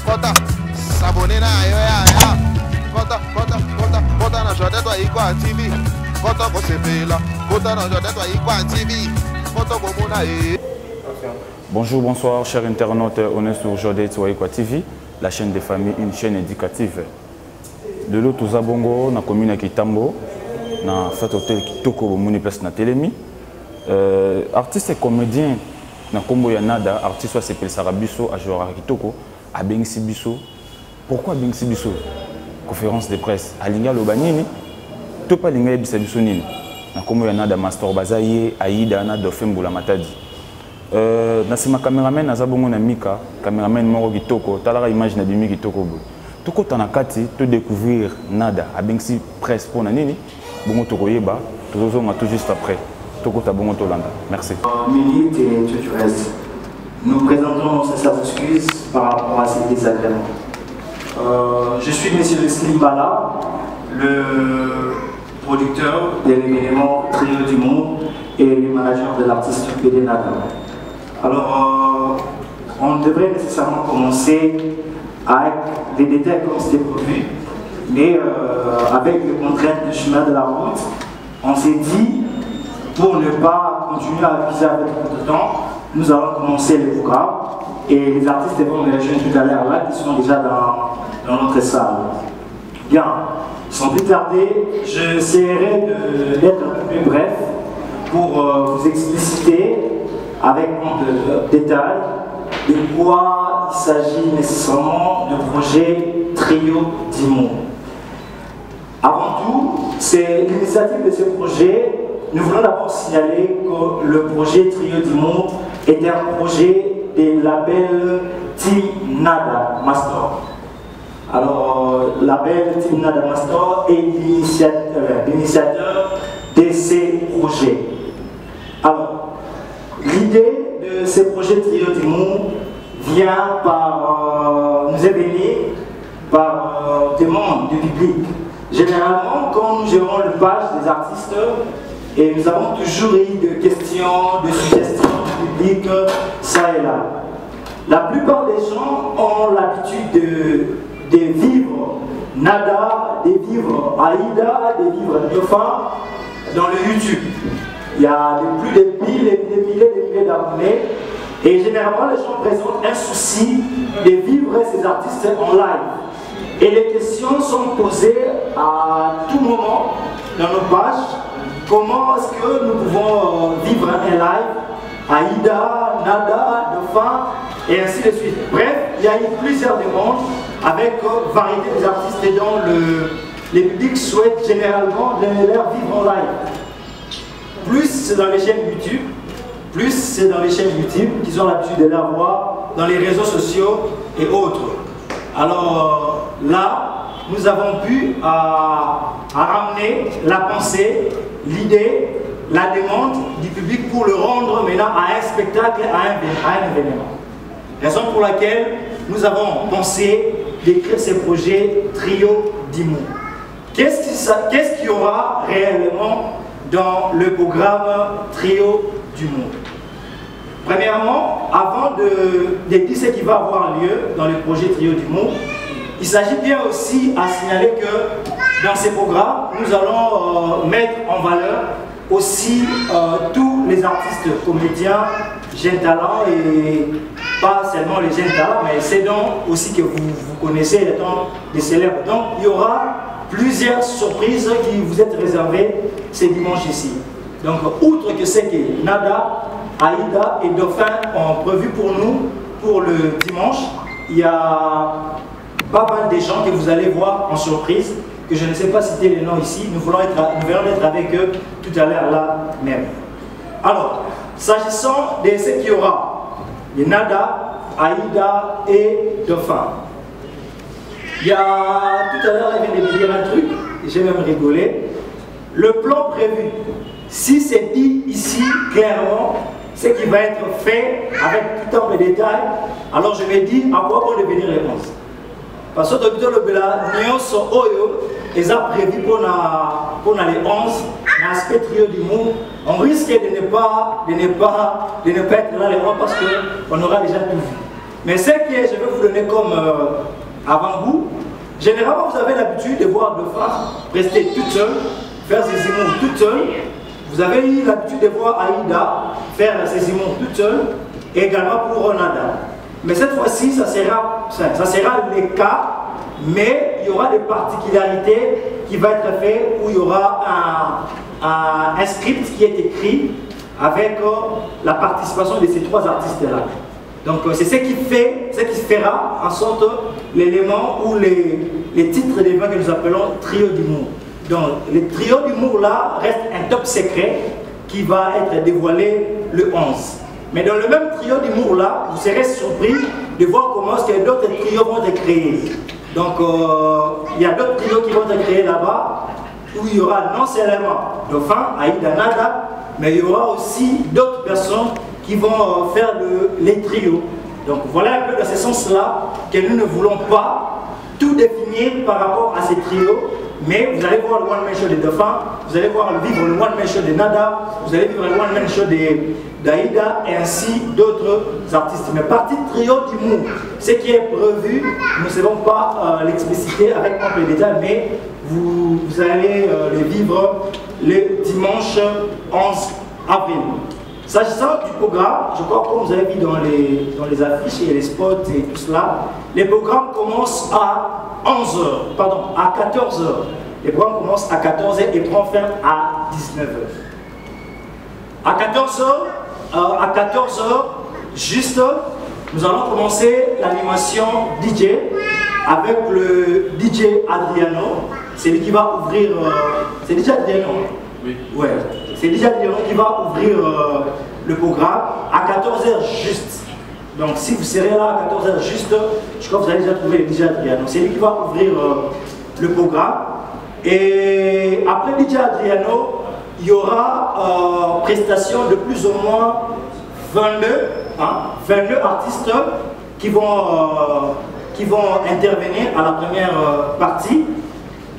Kota, s'abonner na yo ya. Kota na Jordan toi Ikwa TV. Kota ko sepela. Kota na Jordan toi Ikwa TV. Kota ko mona e. Bonjour, bonsoir, chers internautes. On est sur Jordan toi Ikwa TV, la chaîne des familles, une chaîne éducative. De l'autre, nous avons na commune Kitambo, na cet hôtel Kitoko, moni place na Télémi. Artiste et comédien na Kombo Yanada, artiste s'appelle Sarabiso, à Joara Kitoko, à Bengsi Biso. Pourquoi Bengsi Biso? Conférence de presse. À Linga Lobanini, tout pas Linga Biso Nini. Na Kombo Yanada, Master Bazaye, Aïda, na Dauphin Boula Matadi. Na sima cameraman na zabongo na Mika, cameraman Moro Kitoko, talara image na Bimi Kitoko. Tout quand on a kati, tout découvrir Nada, à Bengsi presse pour Nanini, bongo Tokoyeba, tout juste après. Merci. Milite et tout le reste. Nous présentons nos sincères excuses par rapport à ces désagréments. Je suis M. Leslie Bala, le producteur de l'événement Trio du Monde et le manager de l'artiste PD Nada. Alors, on devrait nécessairement commencer avec des détails comme c'était prévu, mais avec les contraintes du chemin de la route, on s'est dit, pour ne pas continuer à viser avec beaucoup de temps, nous allons commencer le programme et les artistes vont me rejoindre tout à l'heure là qui sont déjà dans notre salle. Bien, sans plus tarder, j'essaierai d'être un peu plus bref pour vous expliciter avec de détails de quoi il s'agit nécessairement du projet Trio du Monde. Avant tout, c'est l'initiative de ce projet. Nous voulons d'abord signaler que le projet Trio du Monde est un projet des labels Team Nada Master. Alors, label Team Nada Master est l'initiateur de ces projets. Alors, l'idée de ce projet Trio du Monde nous est venue par demande du public. Généralement, quand nous gérons le page des artistes, et nous avons toujours eu des questions, des suggestions du public, ça et là. La plupart des gens ont l'habitude de vivre Nada, de vivre Aïda, de vivre Dauphin dans le YouTube. Il y a plus de milliers d'abonnés. Et généralement, les gens présentent un souci de vivre ces artistes en live. Et les questions sont posées à tout moment dans nos pages. Comment est-ce que nous pouvons vivre un live, Aïda, Nada, Dauphin, et ainsi de suite. Bref, il y a eu plusieurs demandes avec variété des artistes dont les publics souhaitent généralement les vivre en live. Plus c'est dans les chaînes YouTube, qu'ils ont l'habitude de la voir dans les réseaux sociaux et autres. Alors là, nous avons pu ramener la pensée, l'idée, la demande du public pour le rendre maintenant à un spectacle, à un événement. Raison pour laquelle nous avons pensé d'écrire ce projet Trio du Monde. Qu'est-ce qu'il y aura réellement dans le programme Trio du Monde? Premièrement, avant de dire ce qui va avoir lieu dans le projet Trio du Monde, il s'agit bien aussi à signaler que dans ces programmes, nous allons mettre en valeur aussi tous les artistes, comédiens, jeunes talents et pas seulement les jeunes talents, mais ces dons aussi que vous connaissez étant des célèbres. Donc il y aura plusieurs surprises qui vous êtes réservées ces dimanches ici. Donc outre que c'est que Nada, Aïda et Dauphin ont prévu pour nous pour le dimanche, il y a pas mal de gens que vous allez voir en surprise, que je ne sais pas citer les noms ici, nous verrons être avec eux tout à l'heure là même. Alors, s'agissant de ce qu'il y aura, les Nada, Aïda et Dauphin. Il y a tout à l'heure, il vient de dire un truc, j'ai même rigolé. Le plan prévu, si c'est dit ici clairement, ce qui va être fait avec tout un peu de détails, alors je vais dire à quoi vont devenir les 11. Parce que nous avons prévu pour les 11, l'aspect Trio du Monde, on risque de ne pas être là les 11 parce qu'on aura déjà tout vu. Mais ce que je vais vous donner comme avant-goût, généralement vous avez l'habitude de voir deux femmes rester toutes seules, faire ses humours toutes seules. Vous avez eu l'habitude de voir Aïda faire ses humours toute seule, et également pour Nada. Mais cette fois-ci, ça sera le cas, mais il y aura des particularités qui vont être faites où il y aura un script qui est écrit avec la participation de ces trois artistes-là. Donc c'est ce qui fera en sorte l'élément ou les titres d'événements que nous appelons trio d'humour. Donc le trio d'humour là reste un top secret qui va être dévoilé le 11. Mais dans le même trio d'humour là, vous serez surpris de voir comment est-ce que d'autres trios vont être créés. Donc il y a d'autres trios qui vont être créés là-bas où il y aura non seulement Dauphin, Aïda, Nada, mais il y aura aussi d'autres personnes qui vont faire les trios. Donc voilà un peu dans ce sens-là que nous ne voulons pas tout définir par rapport à ces trios, mais vous allez voir le one-man show de Dauphin, vous allez voir vivre le one-man show de Nada, vous allez vivre le one-man show d'Aïda et ainsi d'autres artistes. Mais partie trio d'humour, ce qui est prévu, nous ne savons pas l'expliciter avec ample détail, mais vous allez le vivre le dimanche 11 avril. S'agissant du programme, je crois que comme vous avez vu dans les affiches et les spots et tout cela, les programmes commencent à 14h. Les programmes commencent à 14h et prend fin à 19h. À 14h, juste, nous allons commencer l'animation DJ avec le DJ Adriano. C'est lui qui va ouvrir. C'est DJ Adriano. Oui. Ouais. C'est DJ Adriano qui va ouvrir le programme à 14h juste. Donc si vous serez là à 14h juste, je crois que vous allez déjà trouver le DJ Adriano. C'est lui qui va ouvrir le programme. Et après DJ Adriano, il y aura prestation de plus ou moins 22 artistes qui vont intervenir à la première partie.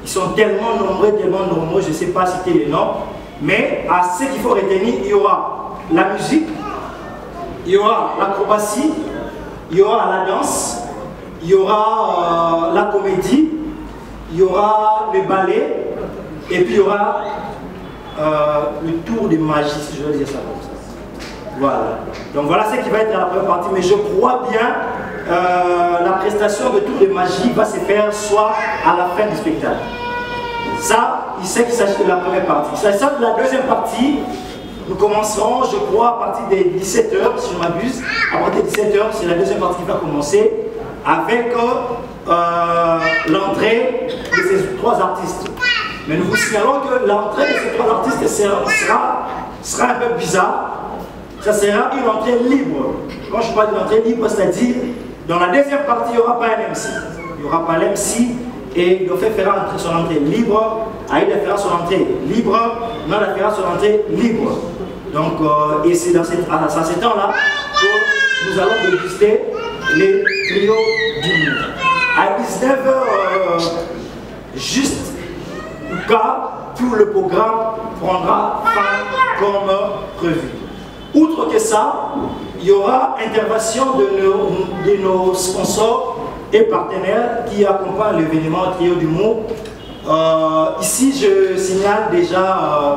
Ils sont tellement nombreux, je ne sais pas citer les noms. Mais à ce qu'il faut retenir, il y aura la musique, il y aura l'acrobatie, il y aura la danse, il y aura la comédie, il y aura le ballet, et puis il y aura le tour de magie, si je veux dire ça comme ça. Voilà. Donc voilà ce qui va être à la première partie, mais je crois bien la prestation de tour de magie va se faire soit à la fin du spectacle. Ça, il sait qu'il s'agit de la première partie. S'agissant de la deuxième partie, nous commencerons, je crois, à partir des 17h, si je ne m'abuse. À partir des 17h, c'est la deuxième partie qui va commencer avec l'entrée de ces trois artistes. Mais nous vous signalons que l'entrée de ces trois artistes sera un peu bizarre. Ça sera une entrée libre. Quand je parle d'une entrée libre, c'est-à-dire, dans la deuxième partie, il n'y aura pas un MC. Il n'y aura pas l'MC. Et Dauphin fera son entrée libre, Aïda fera son entrée libre, Nada fera son entrée libre. Donc, et c'est à ce temps-là que nous allons déguster les trios d'humour. À 19h, juste au cas, tout le programme prendra fin comme prévu. Outre que ça, il y aura intervention de nos sponsors et partenaires qui accompagnent l'événement Trio d'humour. Ici, je signale déjà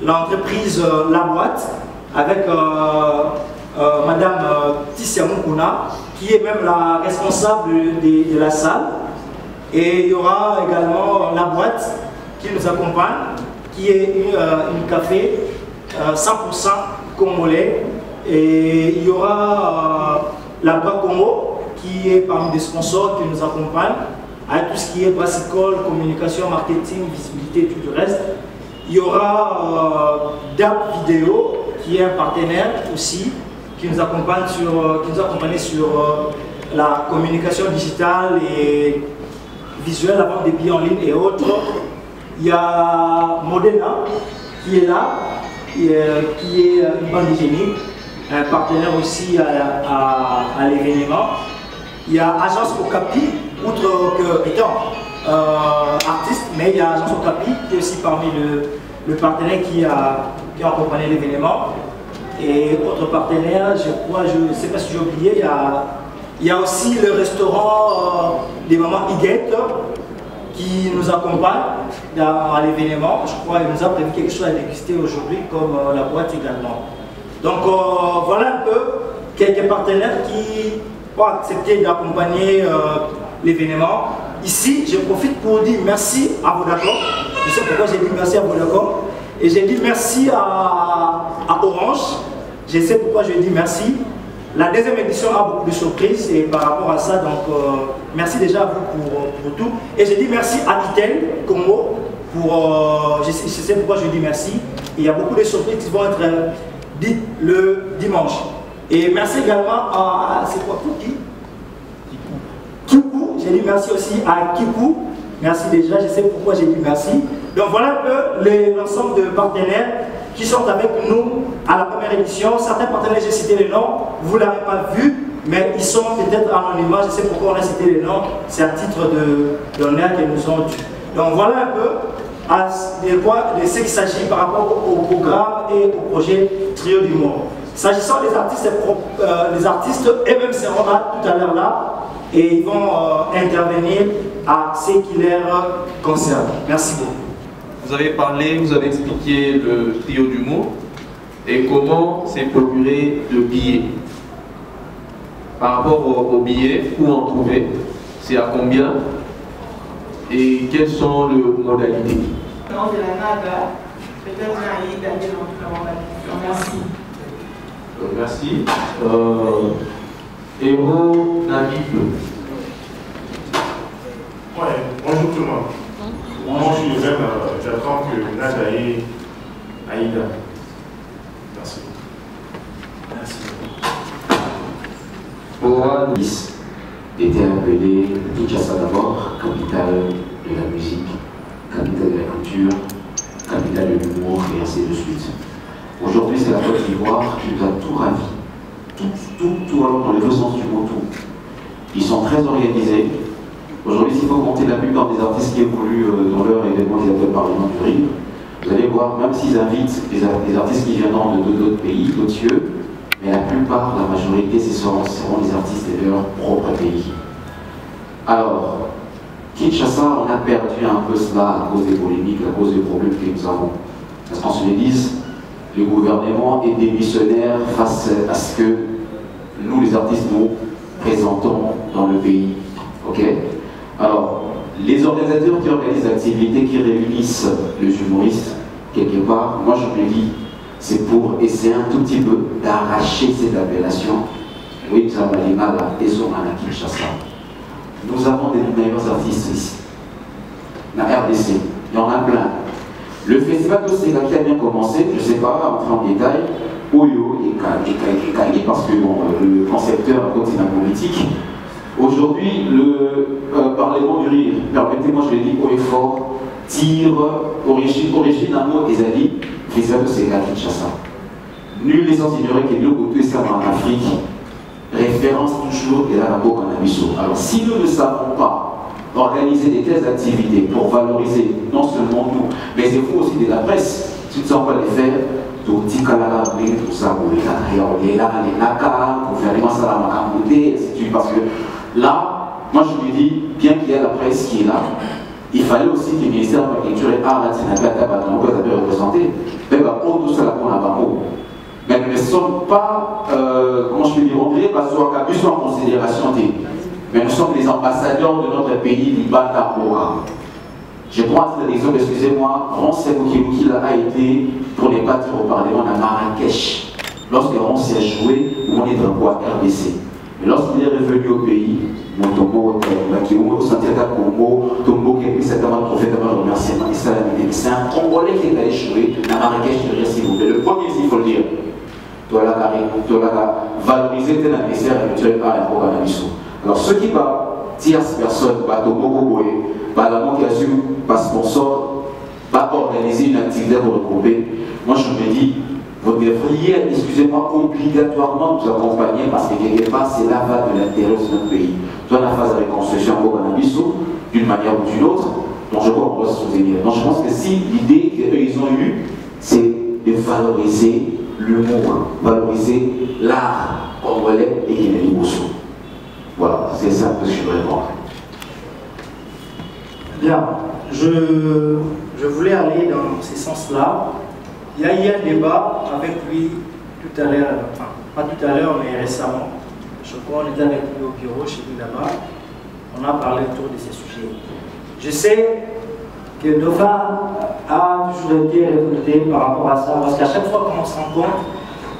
l'entreprise La Boîte avec Madame Tissia Moukouna, qui est même la responsable de la salle. Et il y aura également La Boîte qui nous accompagne, qui est une café 100% congolais. Et il y aura la Boîte Congo, qui est parmi des sponsors qui nous accompagnent, avec tout ce qui est brassicole, communication, marketing, visibilité et tout le reste. Il y aura DAP Vidéo, qui est un partenaire aussi, qui nous accompagne sur la communication digitale et visuelle, la vente des billets en ligne et autres. Il y a Modena, qui est là, qui est une bande hygiénique, un partenaire aussi à l'événement. Il y a Agence Okapi, outre que étant artiste, mais il y a Agence Okapi qui est aussi parmi le partenaire qui a accompagné l'événement. Et autre partenaire, je crois, je ne sais pas si j'ai oublié, il y a Il y a aussi le restaurant des mamans Higuette qui nous accompagne à l'événement. Je crois qu'il nous a prévu quelque chose à déguster aujourd'hui, comme la boîte également. Donc voilà un peu quelques partenaires qui ont accepté d'accompagner l'événement. Ici, je profite pour dire merci à Vodacom. Je sais pourquoi j'ai dit merci à Vodacom. Et j'ai dit merci à Orange. Je sais pourquoi je dis merci. La deuxième édition a beaucoup de surprises et par rapport à ça, donc merci déjà à vous pour tout. Et je dis merci à Itel Congo pour, je sais pourquoi je dis merci. Il y a beaucoup de surprises qui vont être dites le dimanche. Et merci également à, c'est quoi, Kouki? Kikou, j'ai dit merci aussi à Kikou. Merci déjà, je sais pourquoi j'ai dit merci. Donc voilà un peu l'ensemble de partenaires qui sont avec nous à la première édition. Certains partenaires, j'ai cité les noms, vous ne l'avez pas vu, mais ils sont peut-être anonymes. Je sais pourquoi on a cité les noms, c'est à titre d'honneur qu'ils nous ont dû. Donc voilà un peu de ce qu'il s'agit par rapport au programme et au projet Trio d'humour. S'agissant des artistes, les artistes eux-mêmes seront là tout à l'heure là et ils vont intervenir à ce qui les concerne. Merci beaucoup. Vous avez parlé, vous avez expliqué le trio d'humour et comment s'est procuré le billet. Par rapport au billet, où en trouver, c'est à combien et quelles sont les modalités. Au nom de la NADA, peut-être Naïd d'aller dans merci. Merci. Héros Namib. Ouais, bonjour tout le monde. Moi je suis Joseph, j'attends que Nadaï Aïda. Merci. Merci. Pour Nice était appelé Kinshasa d'abord, capitale de la musique, capitale de la culture, capitale de l'humour et ainsi de suite. Aujourd'hui c'est la Côte d'Ivoire qui nous a tout ravi. Tout alors dans le sens du mot tout. Ils sont très organisés. Aujourd'hui, s'il faut compter la plupart des artistes qui évoluent dans leur événement qu'ils appellent Parlement du Rire, vous allez voir, même s'ils invitent des artistes qui viendront d'autres pays, d'autres cieux, mais la plupart, la majorité, seront des artistes de leur propre pays. Alors, Kinshasa, on a perdu un peu cela à cause des polémiques, à cause des problèmes que nous avons. Parce qu'on se le dise, le gouvernement est démissionnaire face à ce que nous, les artistes, nous présentons dans le pays. Ok? Alors, les organisateurs qui organisent l'activité, qui réunissent les humoristes, quelque part, moi je me dis, c'est pour essayer un tout petit peu d'arracher cette appellation. Oui, nous avons les mal à Kinshasa. Nous avons des meilleurs artistes ici. La RDC, il y en a plein. Le festival de Sega qui a bien commencé, je ne sais pas, entrer en détail, Oyo et Kali, parce que bon, le concepteur continue politique. Aujourd'hui, le Parlement du Rire, permettez-moi, je l'ai dit haut et fort, tire origine amour et Zali, festival de Sega Kinshasa. Nul n'est sans ignorer que nous, tout ça en Afrique, référence toujours et la Boca Nabiso. Alors, si nous ne savons pas organiser des telles activités pour valoriser non seulement nous, mais il faut aussi de la presse, si tu ne sais pas les faire, tout ça, parce que là, moi je me dis, bien qu'il y ait la presse qui est là, il fallait aussi que le ministère de la Culture et Art avait représenté, mais tout ça là pour la barreau. Mais nous ne sommes pas, comment je peux dire, on dirait pas soit en considération mais nous sommes les ambassadeurs de notre pays, l'Ibanda Mora. Je prends un exemple, excusez-moi, Ronce Moukilouki a été pour les battre au Parlement à Marrakech. Lorsque Ronce a joué, on est drapeau à RDC. Mais lorsqu'il est revenu au pays, Montomo, au Santiago Congo, Tombo, qui a pris cette amende, prophète de remerciement, c'est un Congolais qui est allé jouer à Marrakech, s'il vous plaît. Le premier, il faut le dire, tu as valorisé tel ministère et tu n'as pas un programme à l'issue. Alors, ceux qui tierces personnes, Tombo Boboé, l'amont qui a su, par sponsor, va organiser une activité pour regrouper, moi je me dis, vous devriez, excusez-moi, obligatoirement nous accompagner parce que quelque part c'est la phase de l'intérêt de notre pays. Dans la phase de reconstruction au Canabiso, d'une manière ou d'une autre, donc je crois qu'on doit se soutenir. Donc je pense que si l'idée qu'ils ont eue, c'est de valoriser l'humour, valoriser l'art congolais et Guinée-Bissau. Voilà, c'est ça que je voudrais voir. Bien, je voulais aller dans ce sens-là. Il y a eu un débat avec lui tout à l'heure, enfin, pas tout à l'heure, mais récemment. Je crois qu'on était avec lui au bureau chez lui là-bas. On a parlé autour de ces sujets. Je sais que Dauphin a toujours été révolté par rapport à ça, parce qu'à chaque fois qu'on se rencontre,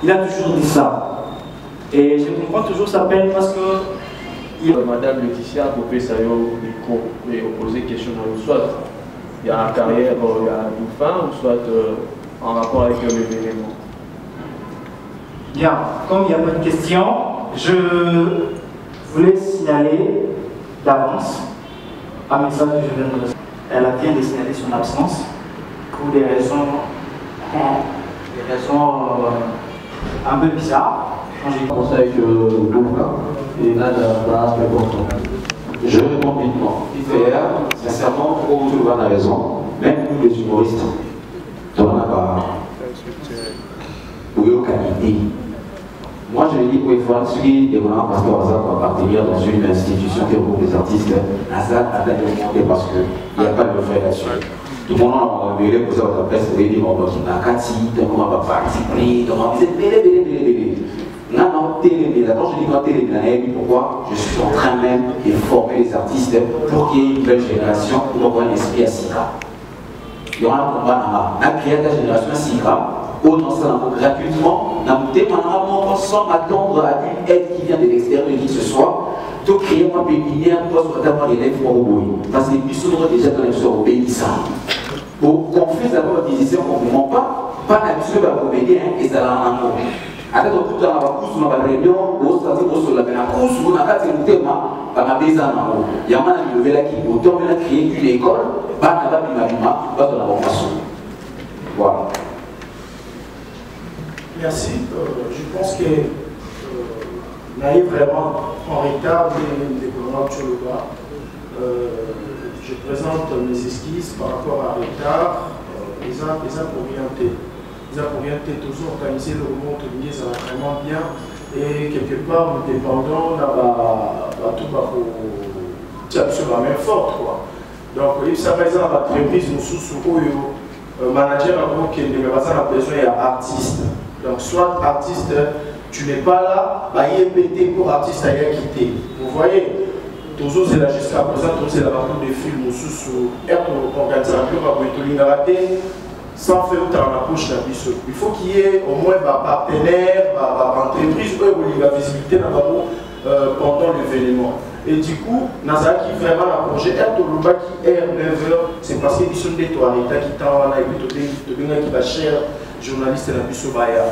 il a toujours dit ça. Et je comprends toujours sa peine parce que Madame Laetitia a coupé ça au micro et poser question à nous, soit il y a la carrière, il y a Dauphin, ou soit en rapport avec l'événement. Bien, comme il n'y a pas de questions, je voulais signaler d'avance un message que je viens de recevoir. Elle vient de signaler son absence pour des raisons un peu bizarres. J'ai commencé avec Dauphin et là, je réponds vite. IFR, sincèrement, pour tout le monde a raison, même nous les humoristes, on n'a pas eu qualité. Moi, je dis qu'il faut suivre des moments parce qu'on va partir dans une institution qui regroupe les artistes. Azad a demandé parce qu'il n'y a pas de frais là-dessus. Tout le monde a envoyé pour ça à la presse, il dit on a Kati, comment on va participer, on va bélé. Non, télé, d'abord je dis non télé, pourquoi je suis en train même de former les artistes pour qu'il y ait une nouvelle génération pour avoir un esprit à Sika. Il y aura un combat, on a créé la génération à Sika. Autant ça gratuitement, sans m'attendre à une aide qui vient de l'extérieur de qui que ce soit, de créer une pépinière pour soit d'avoir des lèvres pour Oboï. Parce que nous sommes déjà dans les choses obéissants. Pour qu'on fasse d'abord la décision, on ne ment pas l'habitude de la comédie et ça l'a un mot. Après, tout le temps, on va réunion, on va sur la peine, on va faire un thème, on va faire un mot. Il y a un levé là qui autant créer une école, on va faire un façon. Voilà. Merci. Je pense que Naïf vraiment en retard des gouvernements sur le bas. Je présente mes esquisses par rapport à retard. Ils ont orienté toujours organiser le remonte de ça va vraiment bien. Et quelque part, nous dépendons de tout sur la main forte. Donc, il s'agit de la entreprise, nous sous le manager qui a besoin d'artistes. Donc, soit artiste, tu n'es pas là, il est pété pour artiste à y quitter. Vous voyez, toujours c'est là jusqu'à présent, toujours c'est là beaucoup de films sous être organisateur à raté, sans faire dans la poche d'un biseau. Il faut qu'il y ait au moins un partenaire, une entreprise, où la visibilité pendant l'événement. Et du coup, Nazar qui vraiment un projet, être au Luba qui est 9h, c'est parce qu'ils sont des toilettes qui t'en et puis qui va cher. Journaliste dans Bissau Baya.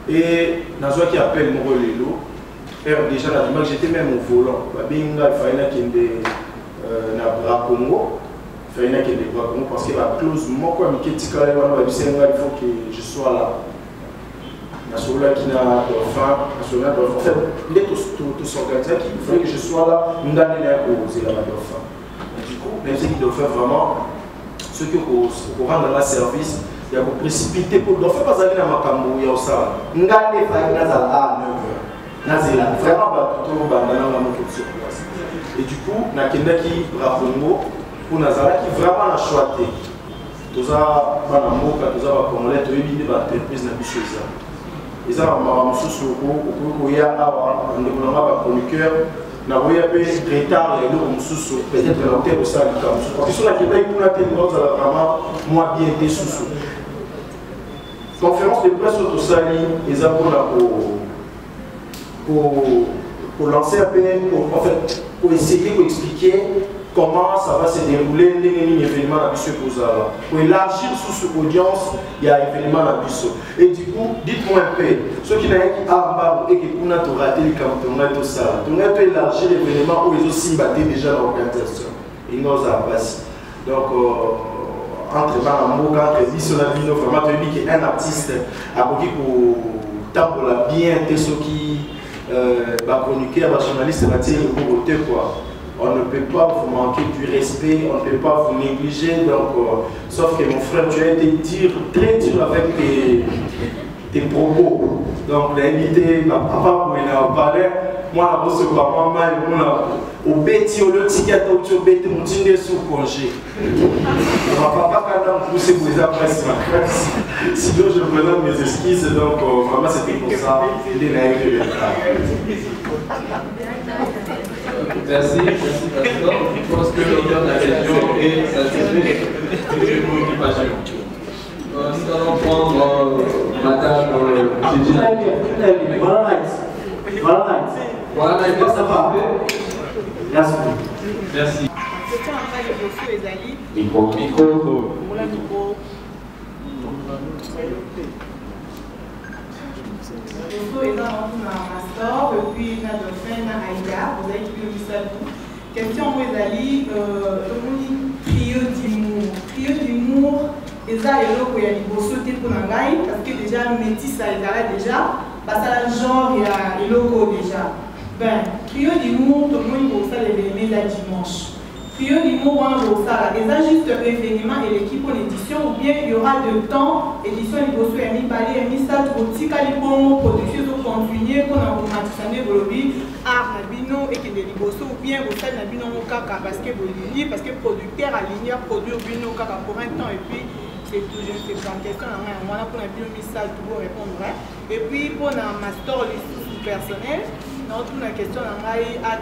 Et Nazwa qui appelle Moro Lelo, déjà j'étais même au volant. Il fallait qu'il y ait des bras Congo, il fallait qu'il y ait des bras Congo parce que la clause, moi, il faut que je sois là. Nasola qui n'a pas faim, en fait, il est tout s'organiser, il faut que je sois là, nous donner la cause et la dauphin. Du coup, même si il doit faire vraiment ce que pour rendre la service. Il y a beaucoup précipité pour le faire parce qu'il y a un macambo, il y a ça. Nous avons fait à 9h. Vraiment, tout sur place. Et du coup, nous avons qui Rapongo pour Nazara qui vraiment a choisi. Tout ça, nous avons fait des entreprises dans les ils ont un sous où il y a un chroniqueur. Nous avons fait retard et nous avons peut-être l'antenne au sein du camp. Parce que sur la Québec, nous avons vraiment moins bien été sous. Conférence de presse au Sali, ils ont pour lancer un peu, pour essayer, pour expliquer comment ça va se dérouler, l'événement à Bissau. Pour élargir sous cette audience, il y a un événement à Bissau. Et du coup, dites-moi un peu, ceux qui n'ont pas et qui ont raté le campement, tout ça, on a pu élargir l'événement où ils ont aussi battu déjà l'organisation. Ils nous ont passé. Donc, entre Manamoka, entre Bissau, vraiment, tu dis qu'un artiste a beaucoup pour la bien, ceux qui chroniqueurs, journalistes, quoi. On ne peut pas vous manquer du respect, on ne peut pas vous négliger. Donc, sauf que mon frère, tu as été très dur avec tes propos. Donc, l'invité, ma papa, pour en parler, moi, je suis pas mal, au bêtis, au lieu de ticket, au bêtis, mon dîner sous congé. On va pas quand pousser pour les après, sinon je présente mes esquisses, donc vraiment c'était pour ça, les naïfs. Merci, Pastor. Je pense que l'auteur de la question est satisfait de vos préoccupations. Nous allons prendre Madame Gigi. Voilà, ça va. Merci. Merci. Micro. Depuis la dauphin à Aïda, vous avez vu ça tout. Question où ezali, trio d'humour. Trio d'humour, et ça est là où il y a des beaux sautés pour l'angaï, parce que déjà métis ça est là déjà, parce que genre il y a des logos déjà. Ben, trio d'humour, tout le monde pour ça les événements la dimanche. Trio d'humour, on va ça là. Et ça juste événement et l'équipe en édition, ou bien il y aura de temps, édition il faut soit mis parler, mis ça, pour tika lipomo, production pour continuer, pour automatiser le lobby, art nabino et qui est liboso, ou bien vous faites nabino kaka parce que vous liez, parce que producteur a ligné à produire bino kaka pour un temps et puis c'est toujours c'est en question, on a pour nabino mis ça, tout vous répondre. Et puis pour un master les sous personnel. Non, toute la question, on a eu un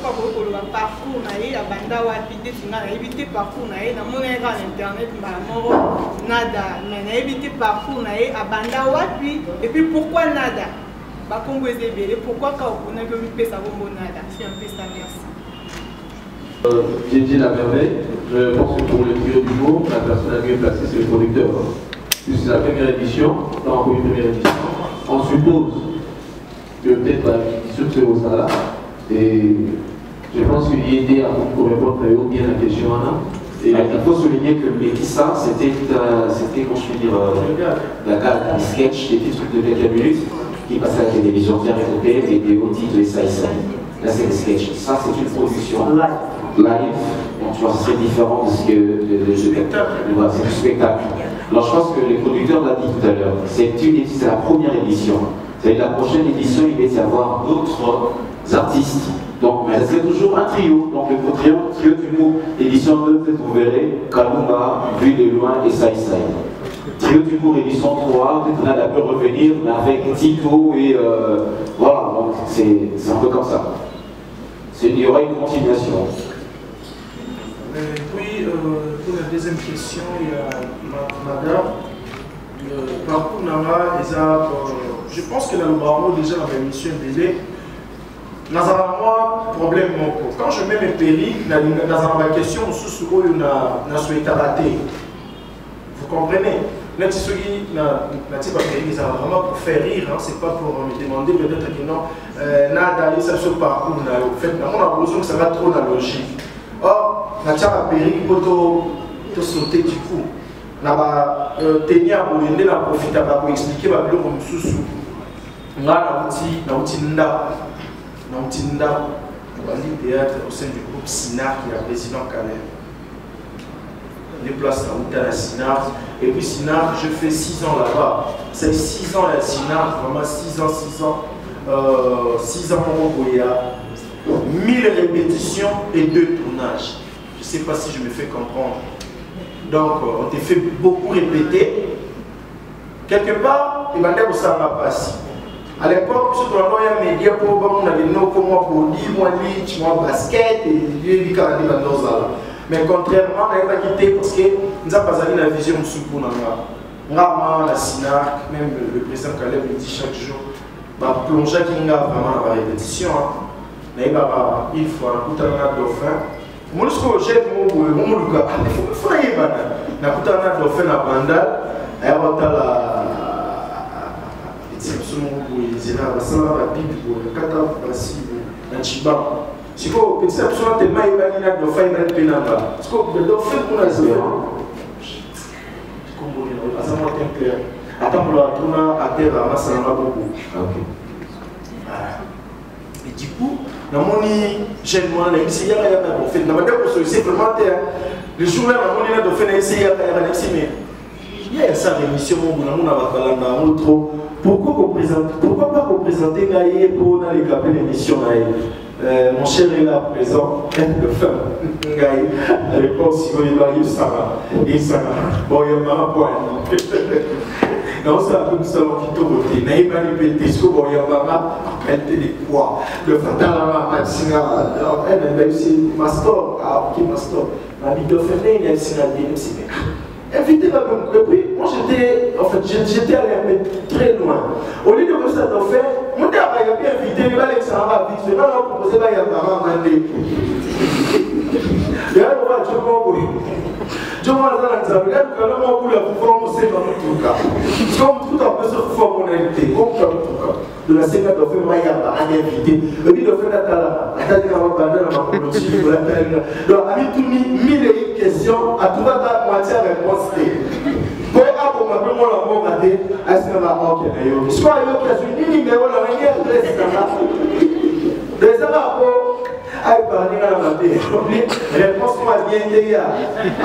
parcours, on a eu un banda ou un bidé, on a évité parcours, on a eu un monnaie à l'internet, nada, mais on a évité parcours, on a eu un banda ou un et puis pourquoi nada? Pourquoi quand on a vu ça va nada? C'est un peu ça, merci. J'ai dit la merveille, je pense que pour le trio du mot, la personne la mieux placée c'est le producteur. C'est la première édition, dans la première édition, on suppose que peut-être la mission se au là. Et je pense qu'il y a aidé à répondre bien à la question. Et il faut souligner que Métissa, c'était la carte, des sketchs, des petits trucs de quelques minutes qui passaient à la télévision bien récupérés et des hauts titres et ça. Là, c'est des sketchs. Ça, c'est une production live. Donc, tu vois, c'est différent de ce que c'est du spectacle. Alors, je pense que les producteurs l'ont dit tout à l'heure. C'est la première édition. La prochaine édition, il va y avoir d'autres artistes. Donc, mais c'est toujours un trio. Donc, le trio du mot, édition 2, peut-être vous verrez, Kalumba, Vue de loin et Sai. Trio du mot, édition 3, peut-être on a pu revenir, mais avec Tito et voilà, donc c'est un peu comme ça. Il y aura une continuation. Puis, pour la deuxième question, il y a madame. Parcours Nara, je pense que le barreau déjà dans l'émission délai. Dans un problème, quand je mets mes perruques, dans ma question, sous on a souhaité rater. Vous comprenez? Là, tu sais, vraiment pour faire rire, hein, c'est pas pour me demander peut-être que non, nada, ça sur parcours, en fait, on a besoin que ça va trop la logique. Or, la perruque, pour sauter du coup. Na tenir pour aider la profiter pour expliquer ma bio comme sous là na outil théâtre au sein du groupe Sinar qui est le président Calais. Les places à Sinar et puis Sinar je fais 6 ans là-bas. C'est 6 ans à Sinar, vraiment 6 ans pour Goya, 1000 répétitions et 2 tournages. Je ne sais pas si je me fais comprendre. Donc, on t'a fait beaucoup répéter. Quelque part, il va dire que ça va passer. À l'époque, ce qu'on a un média pour on avait nos comme moi body, moi lit, moi basket et lui carrément dans nos salles. Mais contrairement, on n'avait pas quitté parce que nous avons pas la vision de ce qu'on a. Rarement la SINAC, même le président Caleb me dit chaque jour, bah plonger qui n'a vraiment la répétition. Mais il va une fois, on a un dauphin. Moi, je suis un peu de temps. Il faut aller à la dauphin à Bandal. Il y a la c'est la Bible pour le Qatar, la Chiba. Si vous avez tellement de dauphin, il y a des pénales. Parce que le dauphin, on a des attends, pour la tourner à terre, à Massa, on a beaucoup. Et du coup, dans mon jeune moi, il y a un fait. Dans ma c'est vraiment le jour-là, on a fait un essai, mais il y a sa rémission, on a trop. Pourquoi pas représenter Naïe pour aller capter l'émission Naïe? Mon cher est là présent, le femme, Naïe, à l'époque, si vous voyez Sarah, et Sarah, bon, il y a un point. Non, c'est un peu nous allons quitter au côté. Naïe m'a répété, ce qu'on y a maman, elle était des poids. Le fatal à ma singa, elle a aussi Mastor, ah, ok, Mastor. Ma vie de Fernet, il y a un singa, invité la même. Et puis, moi j'étais, en fait, j'étais allé très loin. Au lieu de me faire faire, mon père m'a bien invité, il va aller ça va vite. Je vais leur proposer, il y a maman à aller. Il y a un moment, je m'en je m'en vais dans l'examen, il y a un moment où la pouvoir me dans tout cas. Comme tout un peu ce formalité, comme tout cas. De la séquence de faire Maya à invité. Le but de faire la donc, avec tout mille questions, à tout la moitié réponse. Pour avoir un peu la mort à dire, est-ce que la mort est là? Soit il y a une numéro, la manière de les rapports à parler à la matinée. Réponse moi bien dit à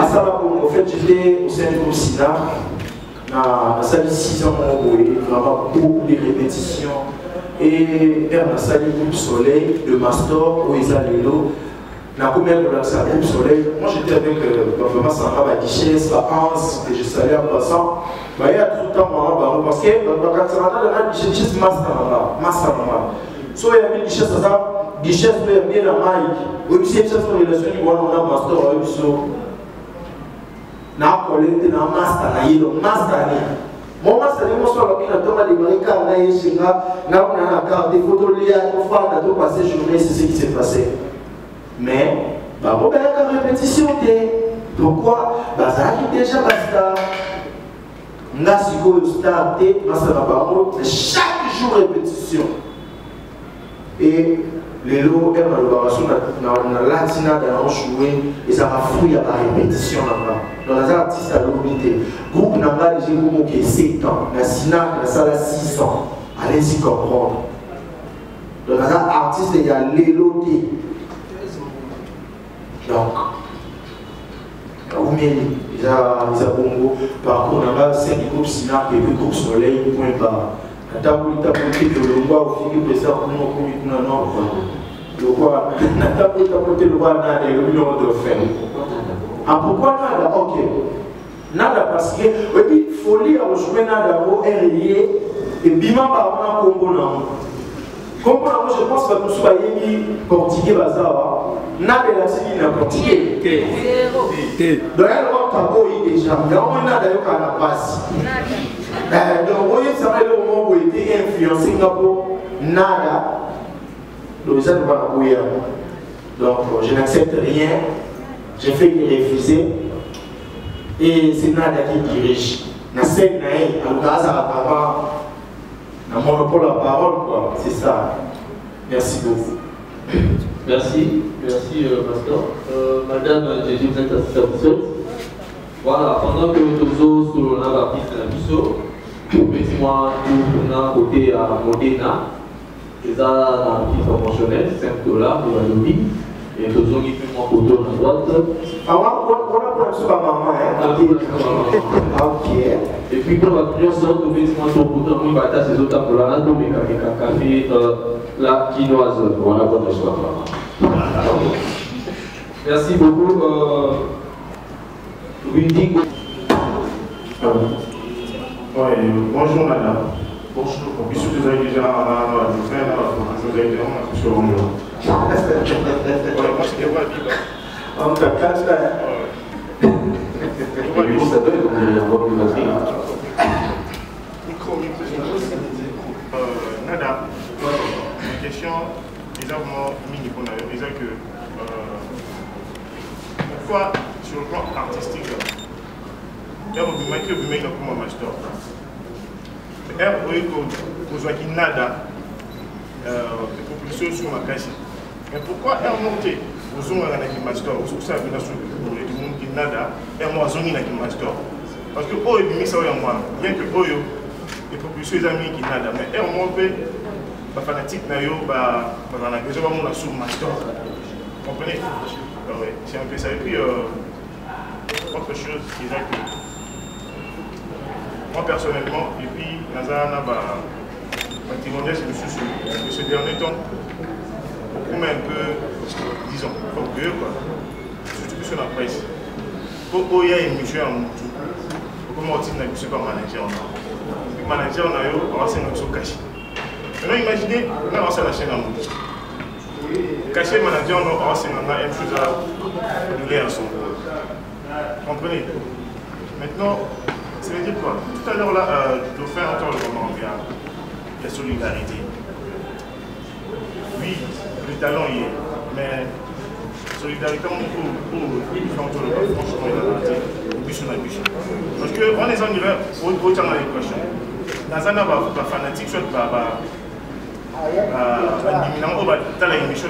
ça, en fait, j'étais au sein du groupe SINA. Na salle 6 ans, vraiment beaucoup de répétitions. Et on a salle groupe Soleil, le Mastor, où ils allaient l'eau. La première de la salle groupe Soleil, moi j'étais avec vraiment Sandra Badichès, la Hans, que je salue en passant. Il y a tout le temps, parce que quand ça va dans la Badichès, Master. So il y a une Badichès, ça, Badichès peut bien la maille. Oui, c'est une relation qui va dans la Mastor, na kolente na master na yilo master ni mo master ni mo so lo kina toma de marika na yeshinga na carte des photos liées au faire na to passer journée c'est ce qui s'est passé mais bah bon ben la répétition pourquoi bah ça a déjà basta nga siko start master na ba chaque jour répétition et les lots et la latina dans joué et ça va fouiller à la répétition là-bas. Dans les artistes à l'unité, groupe n'a pas déjà qui 7 ans, la Sina, la salle 6 ans. Allez-y comprendre. Dans les artistes, il y a l'éloté. Donc, il y a Bongo, par contre, on a 5 groupes Sina et 2 groupes Soleil, point barre. La table de le roi au Philippe et ça, pour nous, le roi, la table de le roi n'a pas de faire. Ah, pourquoi nada? Ok. Nada parce que, et puis, il faut lire aujourd'hui nada au RIE et bima par un combo. Combo, je pense que nous soyons portugais bazar. Nada la série n'a portugais. Donc, elle va t'avoir déjà. Quand on a d'ailleurs qu'à la base. Donc, voyez, ça va être le moment où il était influencé Singapour. Nada. Donc, ça ne va pas bouillir. Donc, je n'accepte rien. J'ai fait que refuser. Et c'est Nada qui dirige. Na scène, en cas, ça va pas. Na monopole la parole, quoi. C'est ça. Merci beaucoup. Merci, Pasteur. Madame, Jésus, vous êtes satisfaite. Voilà, pendant que nous sommes sur la piste de la Bisso, effectivement, nous avons côté à Modena, et ça, la piste promotionnelle, $5 pour la lobby, et nous avons fait mon côté à droite. Alors, on a pour la maman, hein? Ok. Et puis, pour la première sorte, nous avons fait mon côté à droite, ces autres pour la radio, mais café, la quinoise. Voilà pour la soirée. Merci beaucoup. Rudy. Bonjour madame. Bonjour. Puisque vous avez déjà fait vous avez déjà sur le monde. Moi c'est des voix vives. On t'a cassé. Nada, une question exactement mini qu'on avait déjà que pourquoi sur le plan artistique là on vous mettez comme un master vous avez nada propulsion sur ma caisse mais pourquoi monter vous avez un master vous savez bien sûr pour les gens qui nada moi zone un master parce que oh il ça moi bien que oh les propulsions les amis qui nada mais moi pas fanatique na yo ba na déjà ba mon sous master comprenez c'est un peu ça et puis autre chose qui est là que moi personnellement, et puis Nazana va témoigner sur ce dernier temps, pour un peu, disons, orgueilleux, quoi. Surtout sur la presse. Pour il y a une mission à Moutou, comment on dit que je ne suis pas manager. Le manager, on a eu, on va se cacher. Maintenant, imaginez, on a lancé la chaîne à Moutou. Cacher le manager, on va se une chose à donner à son. Comprenez? Maintenant, ça veut dire quoi? Tout à l'heure, là, je dois faire encore le moment bien. La solidarité. Oui, le talent y est, mais solidarité pour franchement, il a raté. Parce qu'on est en hiver, autant dans l'équation. Dans un abat fanatique, soit par un éminent, on va dans l'émission,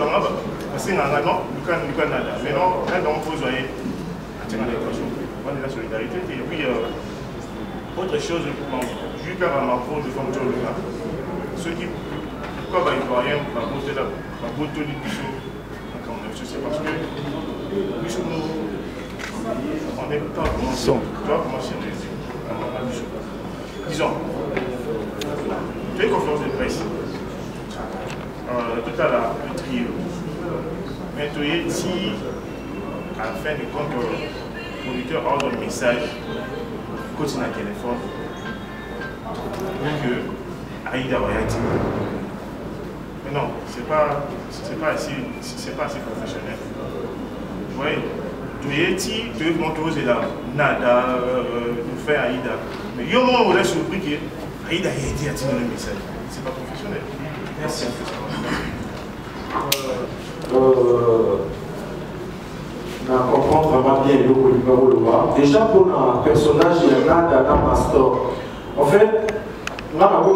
parce que non, du Canada. Mais non, quand on pose, dans l'équation, on est la solidarité. Et puis, autre chose, jusqu'à ma faute de fonction de là. Ceux qui, pourquoi ils ne voient rien, c'est parce que on n'est pas commencé. Tu dois commencer disons, tu as conférence de presse. Tout à l'heure, le trio. Mais tu es dit, à la fin de compte, le producteur ordre un message, continue à téléphone, que Aïda va y être. Mais non, c'est pas assez professionnel. Vous voyez, tu es montré là, nada, nous fait Aïda. Mais il y a un moment où on est surpris que Aïda a été attiré dans le message. C'est pas professionnel. Merci. On comprend vraiment bien le Koulibaly. Déjà pour un personnage, il y a Nada Mastor. En fait, on a maman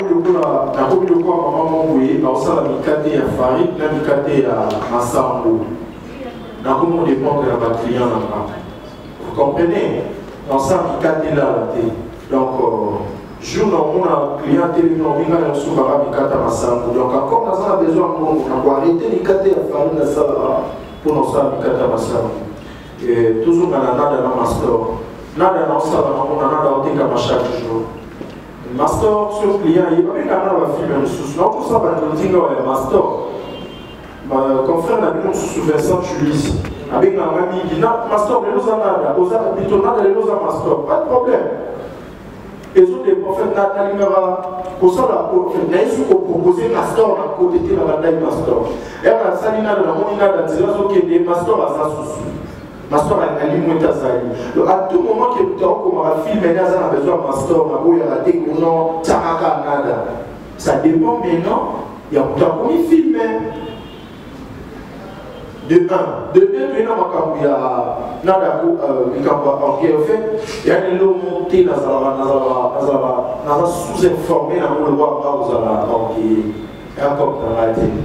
oui, on a mikate ya Farid, na mikate ya Massambo. Na comment dépend de la client là. Vous comprenez? Dans ça mikate là. Donc jour on a client télé on vient on sous baba mikate Massambo. Donc comme on a besoin on va arrêter mikate ya Farid na ça pour nous ça mikate Massambo. Et toujours dans la nada na master. Nada na ça on a nada au tika chaque jour. Master sur client, il n'y a pas de film sous non pour ça par le master. Confrère n'a pas sous Vincent Julis avec la mamie qui n'a master de nous en a aux habitants de nous en master pas de problème. Les autres prophètes n'a numéro pour ça là pour proposer master à côté de la bataille master. Et la salina de la monina dans des master à sa sous. Master a limité ça. À tout moment que tu as film, il a besoin de master, il a raté ou non, Taraka nada. Ça dépend maintenant, il y a un film. De 1. De 2, il y a nada en fait, il y a des lots montés dans la sous-informé, dans le droit aux alarmes. Il y a encore des ratés.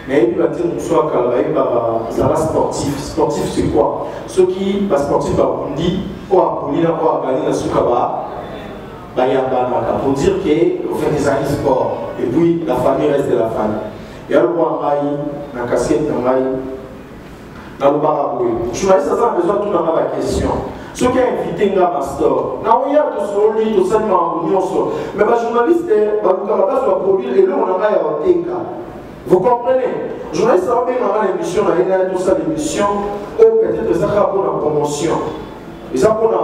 Mais il va dire que soit travailler par sportif. Sportif, c'est quoi? Ceux qui, sportif, on dit, ou à Polina, ou à Galina, Soukaba, pour dire qu'on fait des années sport. Et puis, la famille reste de la famille. Il y a le roi Maï, la casquette de Maï, dans le baraboué. Je me dis, ça a besoin de tout dans la question. Ceux qui ont invité un master, il y a tout ça, tout ça, mais les journalistes, ils ont produit et là, on a un TK. Vous comprenez? Je vais savoir bien dans l'émission, tout ça, l'émission, ou peut-être ça pour la promotion. Ils ont pour la